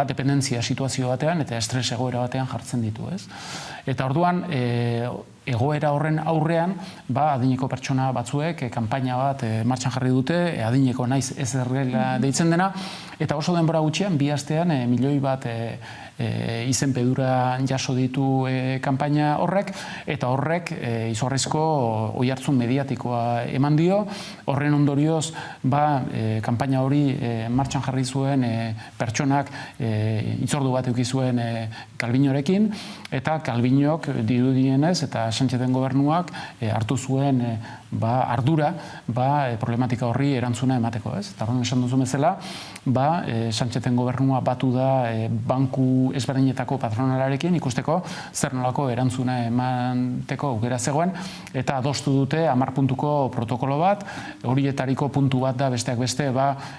dependentzia situazio batean eta estres egoera batean jartzen ditu, ez? Eta orduan, egoera horren aurrean, adineko pertsona batzuek kanpaina bat martxan jarri dute, adineko naiz ez errela deitzen dena, eta oso denbora gutxian, 2 astean, milioi bat izenpedura jaso ditu kanpaina horrek, eta horrek izugarrizko oihartzun mediatikoa eman dio. Horren ondorioz, kanpaina hori martxan jarri zuen pertsonak hitzordu bat eduki zuen Calviñorekin, eta Calviñok dirudienez eta Sánchezen gobernuak hartu zuen ardura problematika horri erantzuna emateko, ez? Eta horren esan duzu bezala, Sánchezen gobernua batu da banku ezberdinetako patronalarekin ikusteko zer nolako erantzuna emateko aukera zegoen, eta adostu dute 10 puntuko protokolo bat, horietariko puntu bat da besteak beste,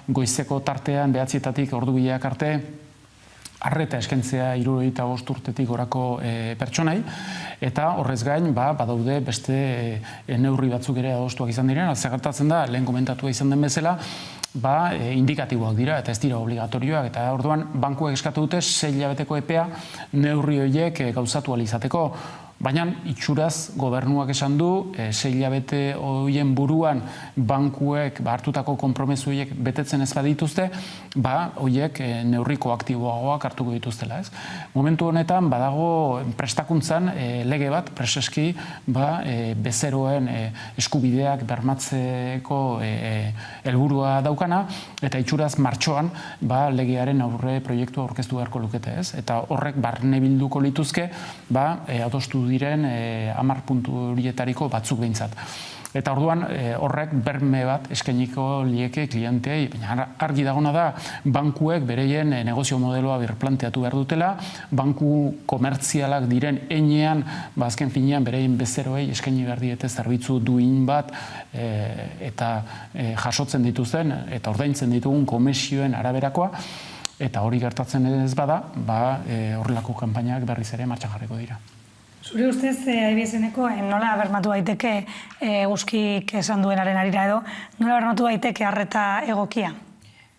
goizeko tartean 9:00 ordu bileak arte arreta eskentzea 75 urtetik gorako pertsonai, eta horrez gain badaude beste neurri batzuk ere adostuak izan diren. Zer gertatzen da, lehen komentatua izan den bezala, indikatiboak dira eta ez dira obligatorioak, eta orduan bankuek eskatu dute 6 hilabeteko epea neurri horiek gauzatu ahal izateko. Baina itxuraz gobernuak esan du, 6 hilabete horien buruan bankuek hartutako konpromezu horiek betetzen ez badituzte, horiek neurriko aktiboagoak hartuko dituztela, ez? Momentu honetan badago prestakuntzan lege bat, preseski bezeroen eskubideak bermatzeko helburua daukana, eta itxuraz martxoan legearen aurre proiektua aurkeztu beharko lukete, ez? Eta horrek barne bilduko lituzke, adostu diren 10 puntu horietariko batzuk behintzat. Eta orduan horrek berme bat eskainiko lieke klienteei, baina argi dagona da bankuek bereien negozio modeloa birplanteatu behar dutela, banku komertzialak diren heinean, azken finean bereien bezeroei eskaini behar diete zerbitzu duin bat eta jasotzen dituzten eta ordaintzen ditugun komisioen araberakoa, eta hori gertatzen ez bada, horrelako kanpainak berriz ere martxan jarriko dira. Zure ustez, AIBSeneko nola bermatu daiteke Guzkik esan duenaren arira edo, nola bermatu daiteke arreta egokia?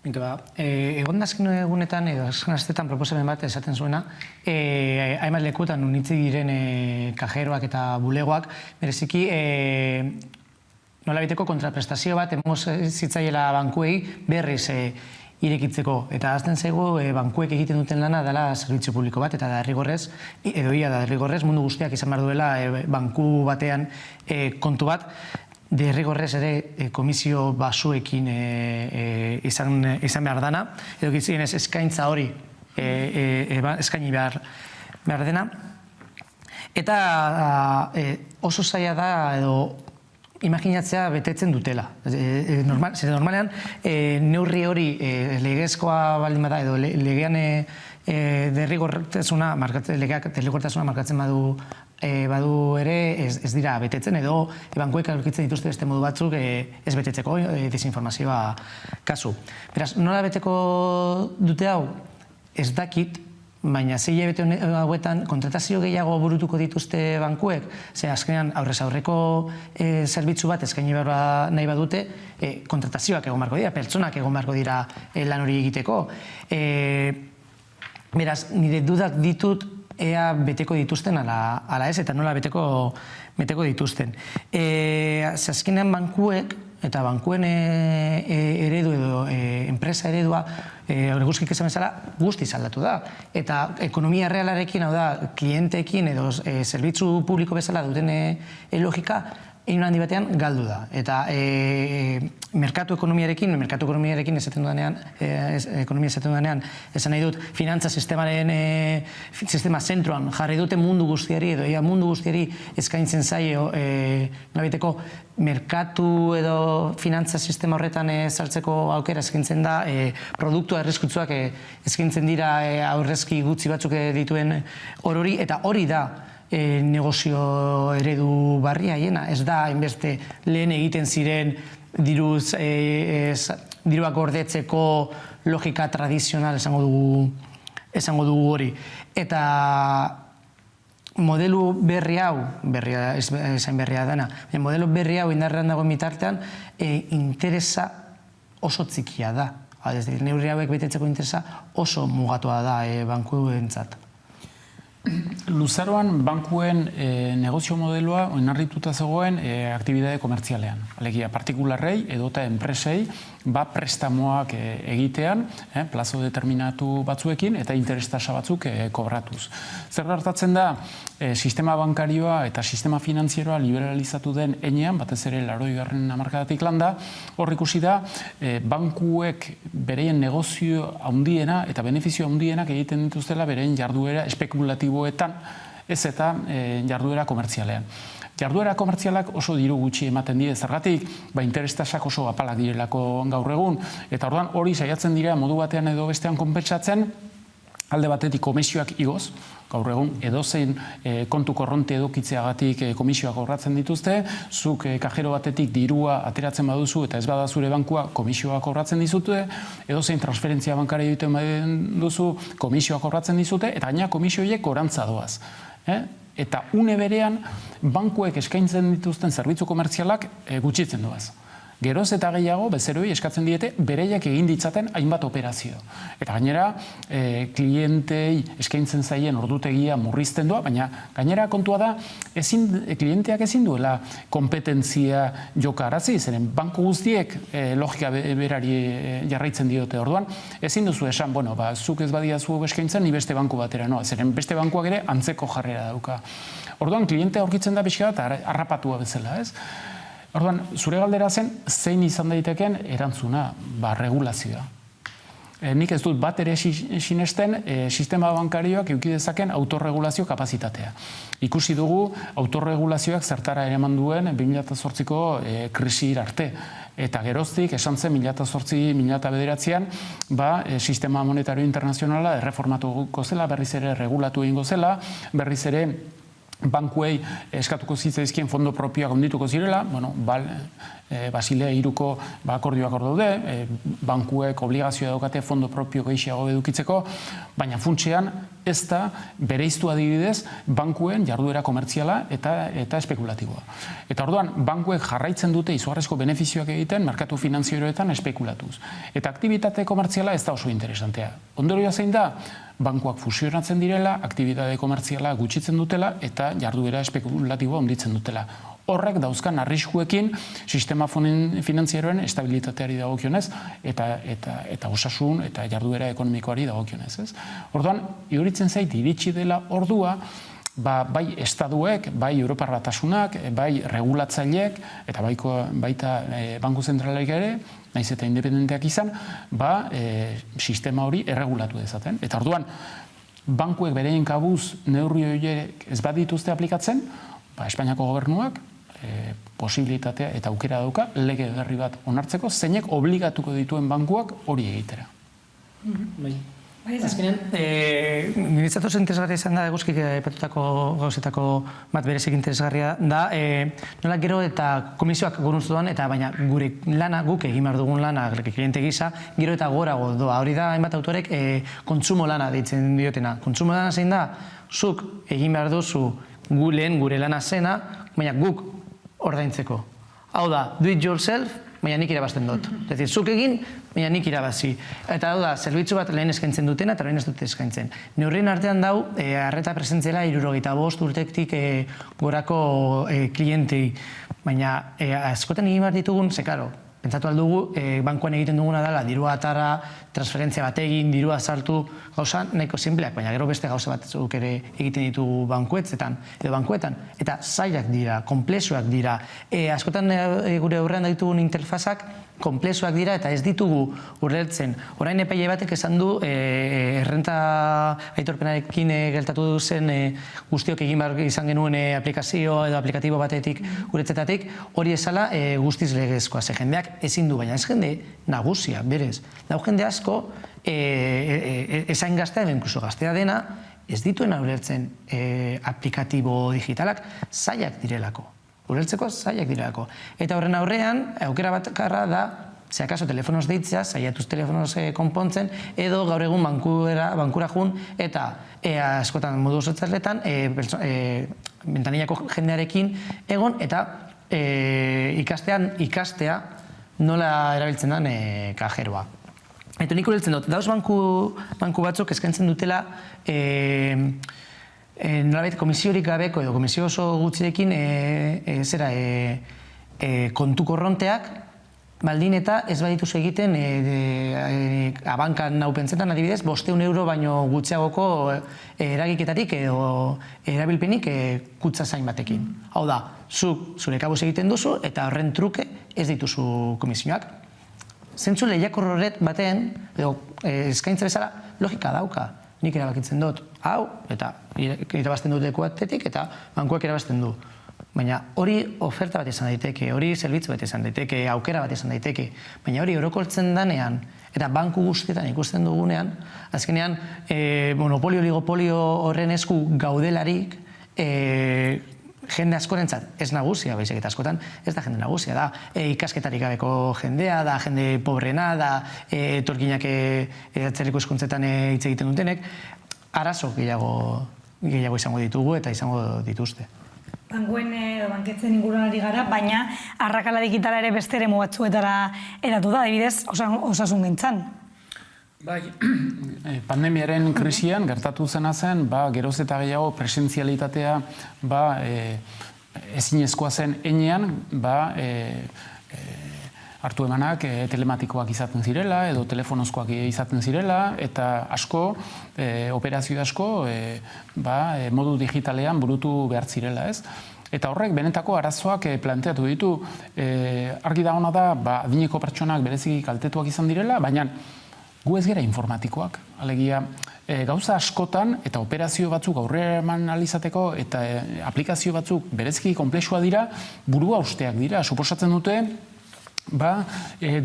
Egon azken egunetan, edo azken astetan proposamen bat esaten zuena, hainbat lekuetan unitzi diren kajeroak eta bulegoak, bereziki nola biteko kontraprestazio bat, emongo zitzaiela bankuei berriz irekitzeko. Eta azten zaigu, bankuek egiten duten lana dela zerbitzu publiko bat, eta derrigorrez, edo ia da derrigorrez, mundu guztiak izan behar duela banku batean kontu bat, derrigorrez ere komisio basuekin izan behar dana, edo gizenez eskaintza hori eskaini behar dena. Eta oso zaila da, edo imaginatzea betetzen dutela. Normalean, neurri hori legezkoa baldin bada, edo legean derrigortasuna markatzen badu ere ez dira betetzen, edo bankuek aurkitzen dituzte beste modu batzuk ez betetzeko desinformazioa kasu. Beraz, nola beteko dute hau? Ez dakit, baina 6 hilabete hauetan kontratazio gehiago burutuko dituzte bankuek, ze azkenean aurrez aurreko zerbitzu bat eskaini behar nahi badute, kontratazioak egon beharko dira, pertsonak egon beharko dira lan hori egiteko. Beraz, nire dudak ditut ea beteko dituzten ala ez, eta nola beteko dituzten. Azkenean bankuek, eta bankuen eredu edo enpresa eredua, Guzkik esan bezala, guztiz aldatu da. Eta ekonomia realarekin, hau da, klienteekin edo zerbitzu publiko bezala duten logika, egin handi batean galdu da. Eta merkatu ekonomiarekin esaten dudanean, ekonomia esaten dudanean, esan nahi dut, finantza sistema zentroan jarri dute mundu guztiari, edo mundu guztiari eskaintzen zaio, nolabiteko, merkatu edo finantza sistema horretan sartzeko aukera eskaintzen da, produktu arriskutsuak eskaintzen dira aurrezki gutxi batzuk dituen hori, eta hori da negozio eredu barria hiena, ez da hainbeste lehen egiten ziren diruak gordetzeko logika tradizional esango dugu hori. Eta modelu berri hau, esan berria dana, modelu berri hau indarrean dagoen bitartean, interesa oso txikia da. Neurri hauek betetzeko interesa oso mugatua da bankuentzat. Luzaroan bankuen negozio modeloa oinarrituta zegoen aktibitate komertzialean. Alegia, partikularrei edota enpresei prestamoak egitean, plazo determinatu batzuekin eta interestasa batzuk kobratuz. Zer gertatzen da, sistema bankarioa eta sistema finantzieroa liberalizatu den enean, batez ere 80. hamarkadatik landa, hor ikusi da, bankuek bereien negozio handiena eta benefizio handienak egiten dituztela bereien jarduera espekulatiboetan, ez eta jarduera komertzialean. Jarduera komertzialak oso diru gutxi ematen die, zergatik, interestasak oso apalak direlako gaur egun, eta orduan hori saiatzen dira modu batean edo bestean konpentsatzen, alde batetik komisioak igoz, gaur egun edozein kontu korronte edokitzeagatik komisioak kobratzen dituzte, zuk kajero batetik dirua ateratzen baduzu eta ez bada zure bankua komisioak kobratzen dizute, edozein transferentzia bankari egiten baduzu komisioak kobratzen dizute, eta gaina komisioiek gorantza doaz. Eta une berean, bankuek eskaintzen dituzten zerbitzu komertzialak gutxitzen doaz. Geroz eta gehiago, bezeroi eskatzen diete, bereiak egin ditzaten hainbat operazio. Eta gainera, klientei eskaintzen zaien ordutegia murrizten doa, baina gainera kontua da, klienteak ezin duela kompetentzia jokarazi, zeren banku guztiek logika berari jarraitzen diote orduan, ezin duzu esan, zuk ez badia zu eskaintzen, ni beste banku batera, zeren beste bankuak ere antzeko jarrera dauka. Orduan, klientea aurkitzen da pixka bat harrapatua bezala, ez? Orduan, zure galdera zen, zein izan daiteken erantzuna, regulazioa. Nik ez dut bat ere sinesten sistema bankarioak eduki dezaken autorregulazio kapazitatea. Ikusi dugu autorregulazioak zertara eraman duen 2008ko krisira arte. Eta geroztik, esan zen 2008-2009an, sistema monetario internazionala erreformatuko zela, berriz ere regulatu egingo zela, berriz ere bankuei eskatuko zitzaizkien fondo propioak ondituko zirela, Basilea 3ko akordioak hor daude, bankuek obligazioa daukate fondo propio gehiago edukitzeko, baina funtsean ez da bereiztu adibidez bankuen jarduera komertziala eta espekulatiboa. Eta orduan, bankuek jarraitzen dute izugarrizko benefizioak egiten merkatu finantzieroetan espekulatuz. Eta aktibitate komertziala ez da oso interesantea. Ondorioa zein da? Bankuak fusionatzen direla, aktibitate komertziala gutxitzen dutela eta jarduera espekulatiboa handitzen dutela. Horrek dauzkan arriskuekin sistema finantzieroen estabilitateari dagokionez eta osasun eta jarduera ekonomikoari dagokionez. Orduan, iruditzen zait iritsi dela ordua, bai estaduek, bai Europar Batasunak, bai regulatzaileek eta baita Banku Zentralek ere, naiz eta independenteak izan, sistema hori erregulatu dezaten. Eta orduan, bankuek bereien kabuz neurri horiek ez badituzte aplikatzen, Espainiako gobernuak posibilitatea eta aukera dauka lege berri bat onartzeko, zeinek obligatuko dituen bankuak hori egitera. Azkenean, niretzat oso interesgarria izan da, eguzkik aipatutako gauzetako bat berezik interesgarria da, nola gero eta komisioak gorunzu doan, eta baina gure lana, guk egin behar dugun lana, kliente gisa, gero eta gorago doa. Hori da, hainbat autorek, kontsumo lana deitzen diotena. Kontsumo lana zein da, zuk egin behar duzu gure lana zena, baina guk ordaintzeko. Hau da, do it yourself, baina nik irabazten dut. Zuk egin, baina nik irabazi. Eta hau da, zerbitzu bat lehen eskaintzen dutena eta lehen ez dute eskaintzen. Neurrien artean dau, arreta presentziela 75 urtetik gorako klientei. Baina askotan egin behar ditugun, karo, pentsatu aldugu, bankuan egiten duguna dela, dirua atara, transferentzia bat egin, dirua sartu, gauza nahiko simpleak, baina gero beste gauza batzuk ere egiten ditugu bankuetan, eta zailak dira, konplexuak dira. Askotan gure aurrean ditugun interfazak konplexuak dira eta ez ditugu ulertzen. Orain epaile batek esan du, errenta aitorpenarekin gertatu zen guztiok egin behar izan genuen aplikazio edo aplikatibo batetik guretzetatik, hori esala guztiz legezkoa. Ze jendeak ezin du, baina ez jende nagusia, berez. Dau jende asko, esain gaztea, inkluso gaztea dena, ez dituen ulertzen aplikatibo digitalak zailak direlako. Ureltzeko zaiak direlako. Eta horren aurrean, aukera bakarra da, ze akaso telefonoz deitzea, saiatuz telefonoz konpontzen, edo gaur egun bankura jun, eta askotan modu sozialetan, ventanillako jendearekin egon, eta ikastea nola erabiltzen den kajeroa. Eta nik ulertzen dut, dauz banku batzuk eskaintzen dutela nolabait komisiorik gabeko edo komisio oso gutxirekin kontu korronteak baldin eta ez badituz egiten abankan nau pentsetan adibidez 500 euro baino gutxiagoko eragiketarik edo erabilpenik kutsa zain batekin. Hau da, zuk zure kabuz egiten duzu eta horren truke ez dituzu komisioak. Zentzu lehiakor horret baten, edo eskaintza bezala, logika dauka. Nik erabakitzen dut, hau, eta irabazten dut leku batetik, eta bankuak irabazten du. Baina hori oferta bat izan daiteke, hori zerbitzu bat izan daiteke, aukera bat izan daiteke. Baina hori orokortzen danean, eta banku guztietan ikusten dugunean, azkenean, monopolio, oligopolio horren esku gaudelarik, jende askorentzat ez nagusia, baizik eta askotan ez da jende nagusia, da ikasketarik gabeko jendea, da jende pobrena, da etorkinak atzerriko hizkuntzetan hitz egiten dutenek, arazo gehiago izango ditugu eta izango dituzte. Bankuen edo banketzen inguruan ari gara, baina arrakala digitala ere beste eremu batzuetara eratu da, adibidez, osasun gintzan. Bai, pandemiaren krisian gertatu zena zen, geroz eta gehiago presentzialitatea ezinezkoa zen enean, hartu emanak telematikoak izaten zirela, edo telefonozkoak izaten zirela, eta asko, operazio asko, modu digitalean burutu behar zirela, ez? Eta horrek benetako arazoak planteatu ditu. Argi da ona da, adineko pertsonak bereziki kaltetuak izan direla, baina gu ez gera informatikoak. Alegia, gauza askotan eta operazio batzuk aurrera eman alizateko eta aplikazio batzuk bereziki konplexua dira, burua usteak dira. Suposatzen dute,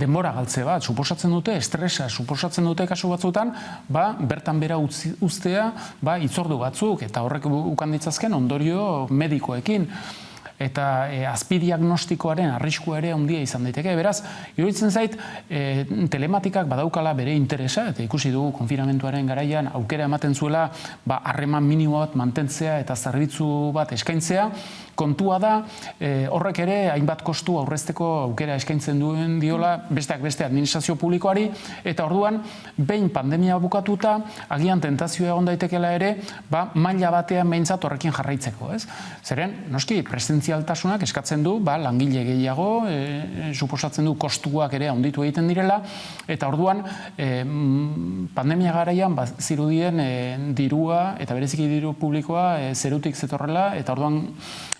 denbora galtze bat, suposatzen dute, estresa, suposatzen dute kasu batzutan, bertan bera uztea, hitzordu batzuk, eta horrek ukan ditzazken ondorio medikoekin. Eta azpidiagnostikoaren arriskua ere handia izan daiteke. Beraz, iruditzen zait, telematikak badaukala bere interesa, eta ikusi dugu konfinamentuaren garaian aukera ematen zuela harreman minimo bat mantentzea eta zerbitzu bat eskaintzea. Kontua da, horrek ere hainbat kostu aurrezteko aukera eskaintzen duen diola besteak beste administrazio publikoari, eta orduan, behin pandemia bukatuta, agian tentazioa egon daitekela ere, maila batean behintzat horrekin jarraitzeko, ez? Zeren, noski, presentzialtasunak eskatzen du, langile gehiago, suposatzen du kostuak ere handitu egiten direla, eta orduan, pandemia garaian, zirudien dirua, eta bereziki diru publikoa, zerutik zetorrela, eta orduan,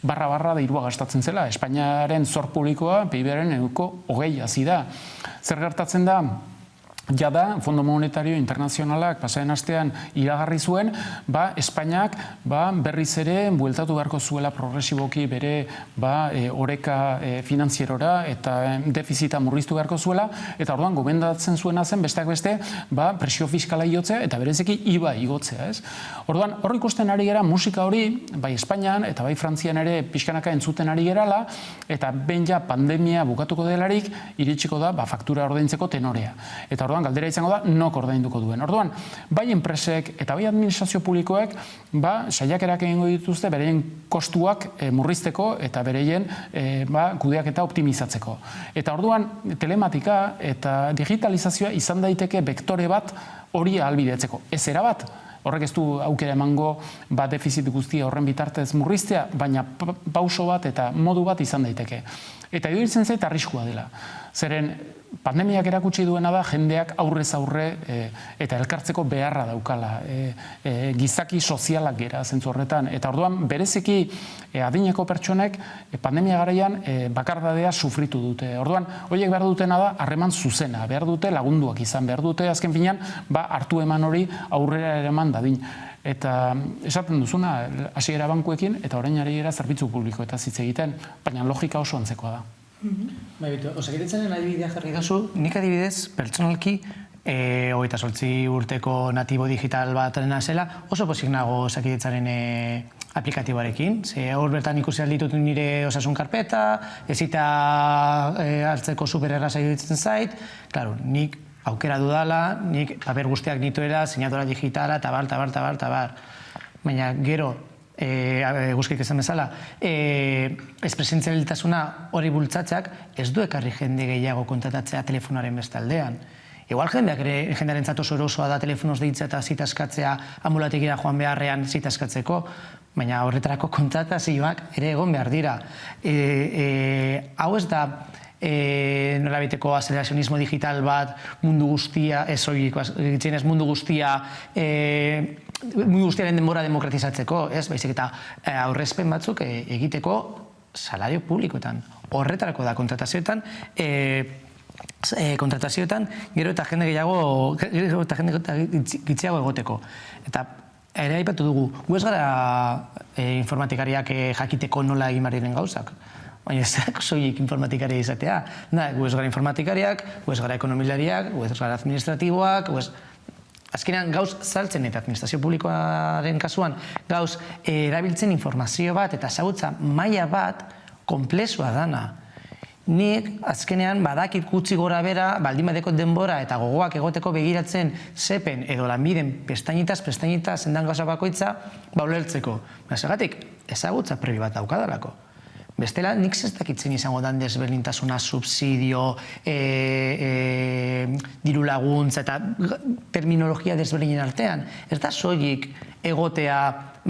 barra dirua gastatzen zela. Espainiaren zor publikoa, PIB-aren 20% hazi da. Zer gertatzen da? Jada, Fondo Monetario Internazionalak pasaren astean iragarri zuen, Espainiak berriz ere bueltatu beharko zuela progresiboki bere oreka finanzierora eta defizita murriztu beharko zuela, eta orduan gomendatzen zuena zen besteak beste presio fiskala igotzea eta bereziki IVA igotzea, ez? Orduan, hor ikusten ari gera musika hori, bai Espainian eta bai Frantzian ere pixkanaka entzuten ari gerala, eta behin ja pandemia bukatuko delarik, iritsiko da faktura ordaintzeko tenorea. Eta orduan, galdera izango da, nok ordainduko duen. Orduan, bai enpresek eta bai administrazio publikoek, saiakerak egingo dituzte bereien kostuak murrizteko eta bereien kudeaketa optimizatzeko. Eta orduan, telematika eta digitalizazioa izan daiteke vektore bat hori ahalbidetzeko. Ez erabat, horrek ez du aukera emango defizit guztia horren bitartez murriztea, baina pauso bat eta modu bat izan daiteke. Eta iruditzen zait arriskua dela. Zeren, pandemiak erakutsi duena da jendeak aurrez aurre eta elkartzeko beharra daukala. Gizaki sozialak gera zentzu horretan. Eta orduan, bereziki adineko pertsonek pandemia garaian bakardadea sufritu dute. Orduan, horiek behar dutena da harreman zuzena. Behar dute lagunduak izan. Behar dute azken finean hartu eman hori aurrera eraman dadin. Eta esaten duzuna, hasiera bankuekin eta orain ari era zerbitzu publiko eta hitz egiten, baina logika oso antzekoa da. Osakidetzaren adibidea jarri duzu, nik adibidez, pertsonalki 28 urteko natibo digital bat zela, oso pozik nago Osakidetzaren aplikatiboarekin. Hor bertan ikusi alditut nire osasun karpeta, ezita hartzeko supererraza iruditzen zait, klaro, nik aukera dudala, nik paper guztiak nituela, sinadura digitala, tabar. Baina gero, guzkik esan bezala, espresentzialitasuna hori bultzatzeak ez du ekarri jende gehiago kontatatzea telefonoaren beste aldean. Igual jendearen zato zorosoa da telefonoz deitzea eta zita eskatzea ambulategira joan beharrean zita eskatzeko, baina horretarako kontratazioak ere egon behar dira. Hau ez da nolabiteko azelerazionismo digital bat mundu guztia, mundu guztiaren denbora demokratizatzeko, baizik eta aurrezpen batzuk egiteko salario publikoetan. Horretarako da kontratazioetan, gero eta jende gehiago, gitziago egoteko. Eta ere aipatu dugu, gu ez gara informatikariak jakiteko nola egin behar diren gauzak. Baina ez da soilik informatikaria izatea. Gu ez gara informatikariak, gu ez gara ekonomilariak, gu ez gara administratiboak, azkenean gauz saltzen eta administrazio publikoaren kasuan gauz erabiltzen informazio bat eta ezagutza maila bat konplexua dana. Nik azkenean badakit gutxi gora bera, baldin badeko denbora eta gogoak egoteko begiratzen zepen edo lanbiden pestainitaz zendan gauza bakoitza ulertzeko. Zergatik ezagutza prebi bat daukadalako. Bestela, nik ez dakitzen izango dan desberdintasuna, subsidio, diru laguntza eta terminologia desberdinen artean. Ez da soilik egotea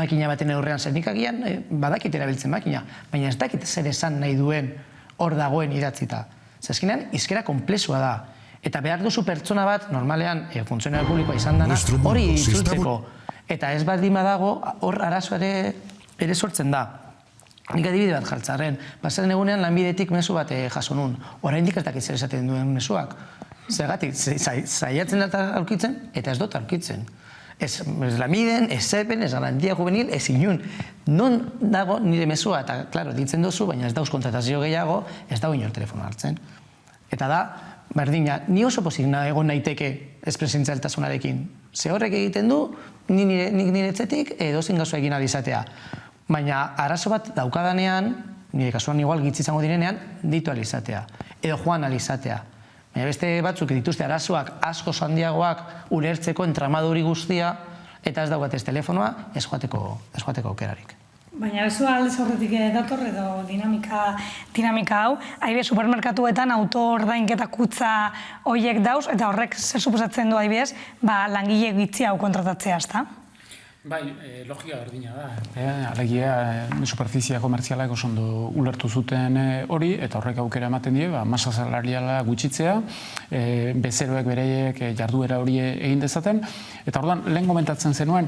makina baten aurrean zer. Nik agian badakit erabiltzen makina, baina ez dakit zer esan nahi duen hor dagoen idatzita. Zazkinean, izkera komplexua da. Eta behar duzu pertsona bat, normalean, funtzionario publikoa izan dana, hori itzultzeko. Eta ez baldin badago, hor arazoa ere sortzen da. Nik adibide bat jaltzarren, bazaren egunean lanbidetik mezu bat jaso nun. Oraindik ez dakit zer esaten duen mezuak. Zergatik, saiatzen dut aurkitzen, eta ez dut aurkitzen. Ez lanbiden, ez zepen, ez garantia juvenil, ez inun. Non dago nire mezua, eta, klaro, ditzen duzu, baina ez dauz kontratazio gehiago, ez dago inor telefono hartzen. Eta da, berdina, ni oso pozik egon naiteke espresentzialtasunarekin. Ze horrek egiten du, nik niretzetik edozin gauza egin alizatea. Baina arazo bat daukadanean, nire kasuan igual gitzi izango direnean, ditu alizatea. Edo joan alizatea. Baina beste batzuk dituzte arazoak asko handiagoak ulertzeko entramaduri guztia, eta ez daukatez telefonoa, ez joateko aukerarik. Baina bezu aldez horretik dator edo dinamika hau, haibe supermerkatuetan autoordainketa kutza horiek dauz, eta horrek zer suposatzen du haibez, langile gitzi hau kontratatzea, ezta? Bai, logika berdina da. Alegia, superfizia komertzialak oso ondo ulertu zuten hori, eta horrek aukera ematen die, masa salariala gutxitzea, bezeroek bereiek jarduera hori egin dezaten, eta orduan, lehen komentatzen zenuen,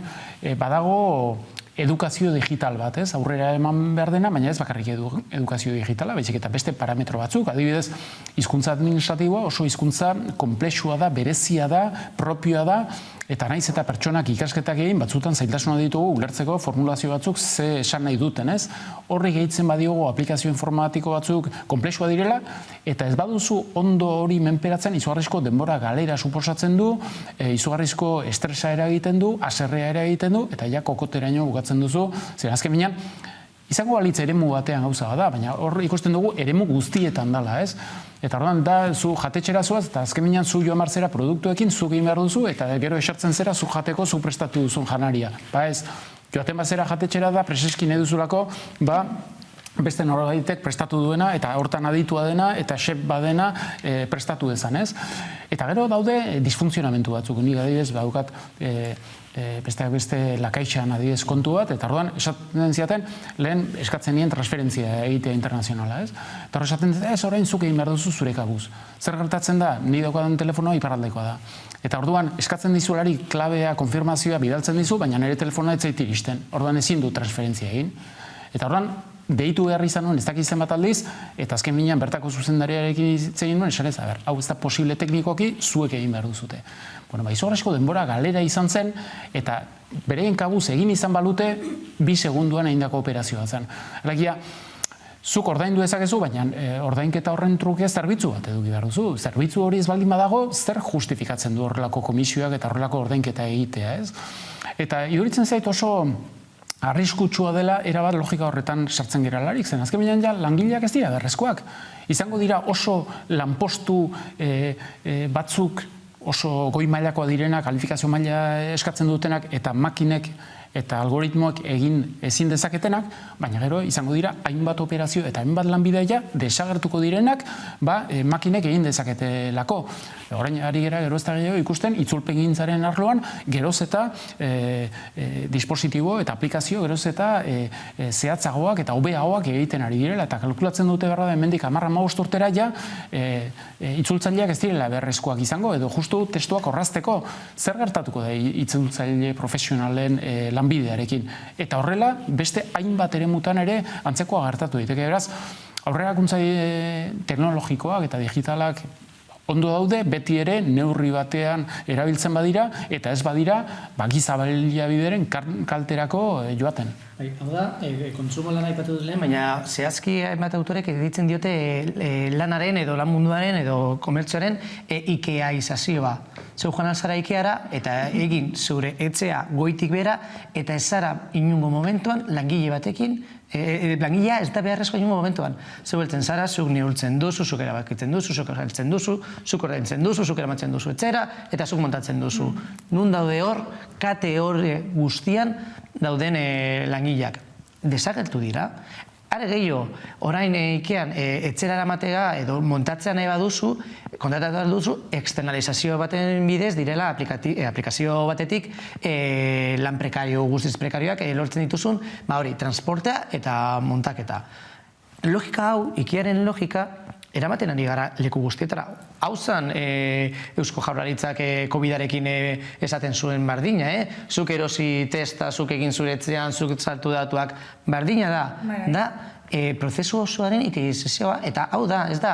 badago edukazio digital bat, aurrera eman behar dena, baina ez bakarrik edukazio digitala, baizik eta beste parametro batzuk, adibidez, hizkuntza administratiboa oso hizkuntza konplexua da, berezia da, propioa da, eta naiz eta pertsonak ikasketak egin, batzutan zailtasuna ditugu ulertzeko formulazio batzuk ze esan nahi duten, ez? Horri gehitzen badiogu aplikazio informatiko batzuk konplexua direla, eta ez baduzu ondo hori menperatzen, izugarrizko denbora galera suposatzen du, izugarrizko estresa eragiten du, haserrea eragiten du, eta ja kokoteraino bukatzen duzu, zer azken binean, izango balitza eremu batean gauza da, baina hor ikusten dugu eremu guztietan dela, ez? Eta orduan da, zu jatetxera zuaz, eta azken binean zu joan marzera produktuekin, zu egin behar duzu, eta gero esartzen zera zu jateko zu prestatu duzun janaria. Ba ez, joaten bazera jatetxera da, preseskin eduzulako, beste norbaitek prestatu duena, eta hortan aditua dena, eta chef badena prestatu dezan, ez? Eta gero daude disfuntzionamentu batzuk, nik adibidez, daukat besteak beste lakaixan adibidez kontu bat, eta orduan esaten ziaten, lehen eskatzen nien transferentzia egitea internazionala, ez? Eta hori esaten ez orain zuk egin behar duzu zure kabuz. Zer gertatzen da, ni daukadan telefonoa iparraldekoa da. Eta orduan eskatzen dizuelari klabea, konfirmazioa bidaltzen dizu, baina nire telefonoa ez zait iristen. Orduan ezin du transferentzia egin. Eta orduan, deitu behar izan nuen, ez dakizen bat aldiz, eta azken binean bertako zuzendariarekin itzegin nuen, esan ez, hau ez da posible teknikoki, zuek egin behar duzute. Bueno, izugarrizko denbora galera izan zen, eta bereien kabuz egin izan balute, 2 segunduan egindako operazioa zen. Alegia, zuk ordaindu dezakezu, baina ordainketa horren truke zerbitzu bat eduki behar duzu. Zerbitzu hori ez baldin badago, zer justifikatzen du horrelako komisioak eta horrelako ordainketa egitea, ez? Eta iduritzen zait oso arriskutsua dela erabat logika horretan sartzen geralarik, zen azken binean ja langileak ez dira berrezkoak. Izango dira oso lanpostu batzuk oso goi mailakoa direnak, kalifikazio maila eskatzen dutenak eta makinek eta algoritmoak egin ezin dezaketenak, baina gero izango dira hainbat operazio eta hainbat lanbidea desagertuko direnak makinek egin dezaketelako. Orain ari gera gero ez da gehiago ikusten itzulpengintzaren arloan geroz eta dispositibo eta aplikazio geroz eta zehatzagoak eta hobeagoak egiten ari direla eta kalkulatzen dute berra da hemendik 10-15 urtera ja itzultzaileak ez direla beharrezkoak izango edo justu testuak orrazteko zer gertatuko da itzultzaile profesionalen lanbidearekin. Eta horrela beste hainbat eremutan ere antzekoa gertatu daiteke. Beraz, aurrerakuntza teknologikoak eta digitalak ondo daude, beti ere neurri batean erabiltzen badira, eta ez badira, giza baliabideren kalterako joaten. Hau da, kontsumo lana aipatu dut lehen, baina zehazki hainbat autorek ditzen diote lanaren edo lan munduaren edo komertzioaren ikeaizazioa. Zeu joan alzara ikeara eta egin zure etzea goitik bera eta ez zara inungo momentuan langile batekin langilea ez da beharrezko inungo momentuan. Zeu heltzen zara, zuk neurtzen duzu, zuk erabakitzen duzu, zuk heltzen duzu, zuk ordaintzen duzu, zuk eramatzen duzu etzera eta zuk montatzen duzu. Nun daude hor, kate hor guztian dauden langileak. Desagertu dira. Are gehiago, orain Ikean etzera eramatega edo montatzea nahi baduzu, kontratatu duzu, externalizazio baten bidez direla aplikazio batetik lan prekario, guztiz prekarioak lortzen dituzun, hori, transportea eta montaketa. Logika hau, Ikearen logika, eramaten ari gara leku guztietara. Hau zen Eusko Jaurlaritzak COVID-arekin esaten zuen bardina, zuk erosi testa, zuk egin zuretzean, zuk saltu datuak, bardina da, prozesu osoaren ikeizazioa, eta hau da, ez da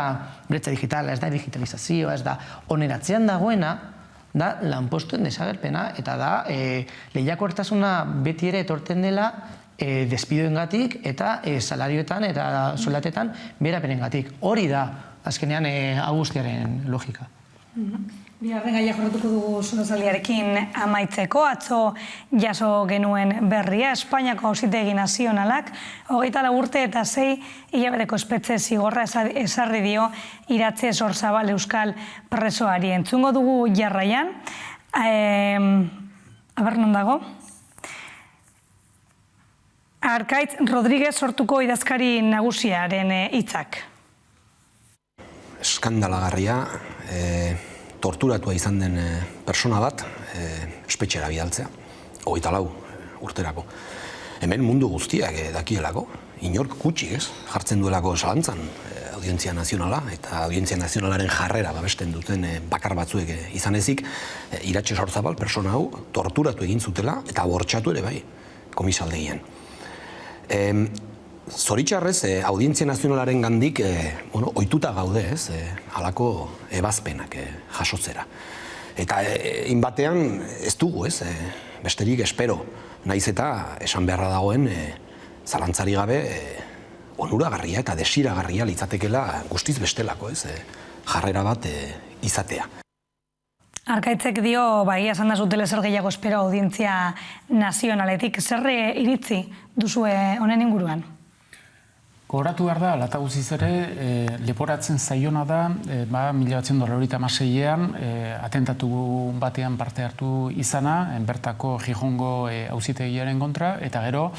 bretza digitala, ez da digitalizazioa, ez da oneratzean dagoena, da lanpostuen desagerpena, eta da lehiakortasuna beti ere etorten dela despidoengatik eta salarioetan eta soldatetan berapenengatik. Hori da, azkenean, Augustiaren logika. Bigarren gaia jorratuko dugu Solasaldiarekin amaitzeko, atzo jaso genuen berria, Espainiako Auzitegi Nazionalak, 24 urte eta 6 hilabeteko espetxe zigorra ezarri dio Iratxe Sorzabal euskal presoari. Entzungo dugu jarraian, aber non dago? Arkaitz Rodríguez sortuko idazkari nagusiaren hitzak. Eskandalagarria, torturatua izan den persona bat espetxera bidaltzea, 24 urterako. Hemen mundu guztiak dakielako, inork gutxi jartzen duelako zalantzan Audientzia Nazionala eta Audientzia Nazionalaren jarrera babesten duten bakar batzuek izan ezik, Iratxe Sorzabal persona hau torturatu egin zutela eta bortxatu ere bai komisaldegian. Zoritxarrez, Audientzia Nazionalaren gandik ohituta gaude, halako ebazpenak jasotzera. Eta inbatean ez dugu, besterik espero, naiz eta esan beharra dagoen zalantzari gabe onuragarria eta desiragarria litzatekela guztiz bestelako, jarrera bat izatea. Arkaitzek dio, egia esan da zutela zer gehiago espero Audientzia Nazionaletik. Zer iritzi duzue honen inguruan? Gogoratu behar da, lata guziz ere, leporatzen zaiona da, 1996an atentatu batean parte hartu izana, bertako Gijongo auzitegiaren kontra, eta gero,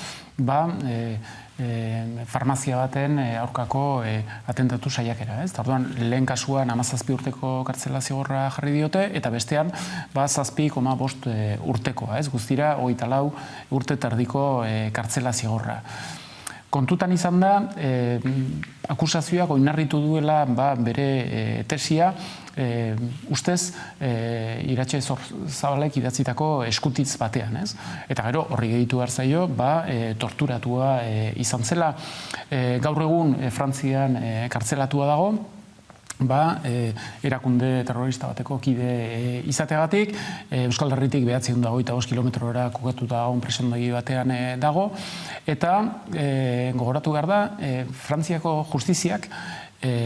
farmazia baten aurkako atentatu saiakera. Orduan, lehen kasuan 17 urteko kartzela zigorra jarri diote, eta bestean 7,5 urtekoa. Guztira, 24 urte terdiko kartzela zigorra. Kontutan izan da, akusazioak oinarritu duela bere tesia, ustez Iratxe Sorzabalek idatzitako eskutitz batean. Eta gero, horri gehitu behar zaio, torturatua izan zela. Gaur egun Frantzian kartzelatua dago, erakunde terrorista bateko kide izateagatik. Euskal Herritik 925 kilometrora kokatuta dagoen presondegi batean dago. Eta gogoratu behar da, Frantziako justiziak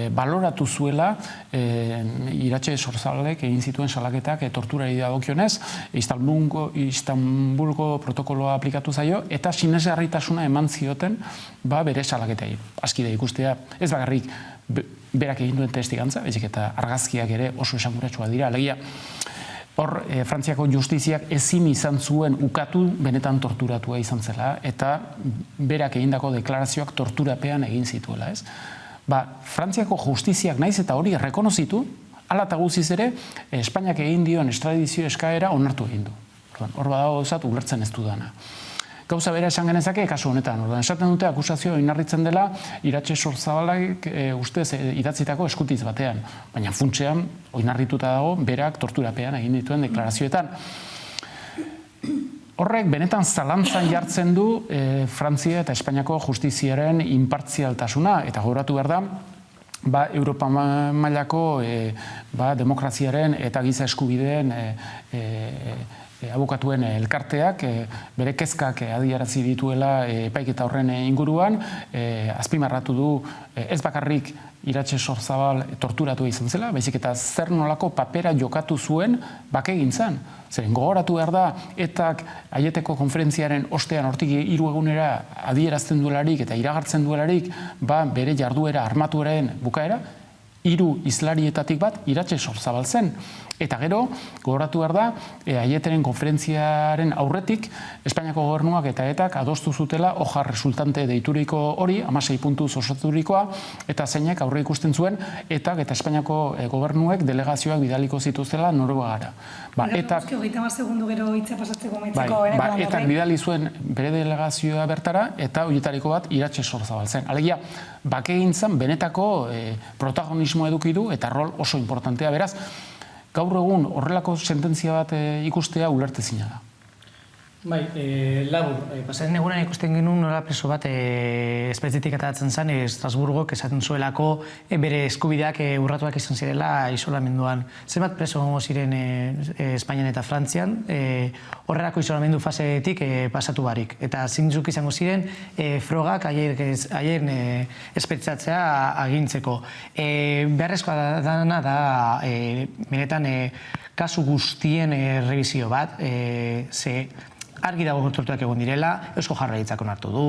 baloratu zuela Iratxe Sorzabalek egin zituen salaketak torturari dagokionez, Istanbulgo protokoloa aplikatu zaio, eta sinesgarritasuna eman zioten bere salaketei. Aski da ikustea, ez bakarrik berak egin duen testigantza, baizik eta argazkiak ere oso esanguratsua dira. Alegia, hor, Frantziako justiziak ezin izan zuen ukatu benetan torturatua izan zela, eta berak egindako deklarazioak torturapean egin zituela, ez? Frantziako justiziak naiz eta hori errekonozitu, hala eta guztiz ere, Espainiak egin dion estradizio eskaera onartu egin du. Hor badago gauzat ulertzen ez dudana. Gauza bera esan genezake, kasu honetan. Esaten dute akusazio oinarritzen dela Iratxe Sorzabalek ustez idatzitako eskutiz batean. Baina funtsean oinarrituta dago berak torturapean egin dituen deklarazioetan. Horrek benetan zalantzan jartzen du Frantzia eta Espainiako justiziaren inpartzialtasuna, eta gogoratu behar da, Europa mailako demokraziaren eta giza eskubideen abokatuen elkarteak bere kezkak adierazi dituela epaiketa horren inguruan, azpimarratu du ez bakarrik Iratxe Sorzabal torturatu izan zela, baizik eta zer nolako papera jokatu zuen bakegintzan. Zeren gogoratu behar da, etak Aieteko konferentziaren ostean hortik 3 egunera adierazten duelarik eta iragartzen duelarik bere jarduera armatuaren bukaera, 3 hizlarietatik bat Iratxe Sorzabal zen. Eta gero, gogoratu behar da, Aieteren konferentziaren aurretik, Espainiako gobernuak eta etak adostu zutela hoja resultante deituriko hori, 16 puntuz osaturikoa, eta zeinek aurre ikusten zuen, etak eta Espainiako gobernuek delegazioak bidaliko zituztela Noruegara. Etak bidali zuen bere delegazioa bertara, eta horietariko bat Iratxe Sorzabal zen. Alegia, bakegintzan benetako protagonismo eduki du, eta rol oso importantea, beraz, gaur egun horrelako sententzia bat ikustea ulertezina da. Labur, pasaren egunean ikusten genuen nola preso bat espetxetik ateratzen zen Estrasburgok esaten zuelako bere eskubideak urratuak izan zirela isolamenduan. Zenbat preso gongo ziren Espainian eta Frantzian, horrelako isolamendu fasetik pasatu barik. Eta zintzuk izango ziren frogak haien espetxatzea agintzeko. Beharrezkoa dana da benetan kasu guztien revizio bat, ze argi dago torturak egon direla, Eusko Jaurlaritzak onartu du,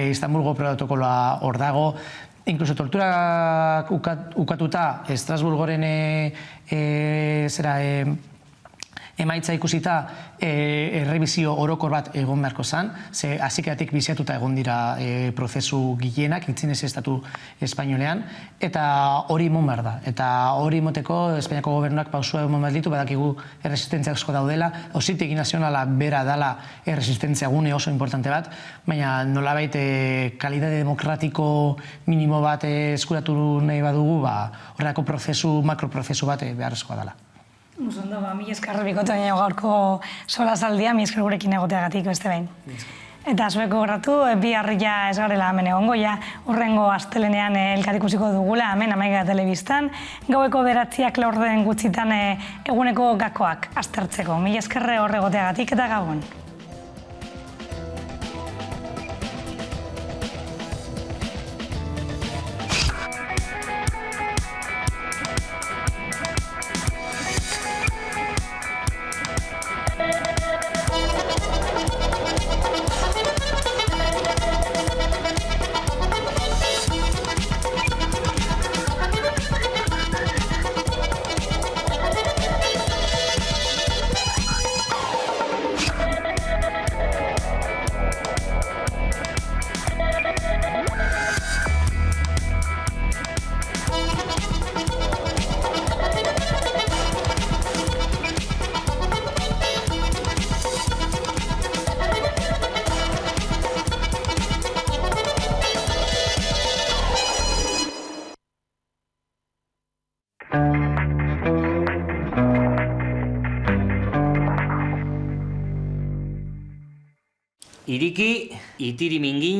Istanbulgo protokoloa hor dago, inkluso torturak ukatuta Estrasburgoren emaitza ikusita errebizio orokor bat egon beharko zen, ze hasikatik biziatuta egon dira prozesu gehienak, itzinez estatu espainolean, eta hori mon behar da. Eta hori moteko Espainiako gobernuak pausua egon behar ditu, badakigu erresistentzia asko daudela, Auzitegi Nazionala bera dala erresistentzia gune oso importante bat, baina nolabait kalidade demokratiko minimo bat eskuratu nahi badugu, horrelako prozesu, makroprozesu bat beharrezkoa dela. Ondo, mila esker bikote gaurko solasaldia, mila esker gurekin egoteagatik beste behin. Eta zuek gogoratu, bihar ja ez garela hemen egongo, ja hurrengo astelenean elkar ikusiko dugula hemen Hamaika Telebistan, gaueko 9:00 laurden gutxitan eguneko gakoak aztertzeko. Mila esker hor egoteagatik eta gabon. Iriki, itiri mingin,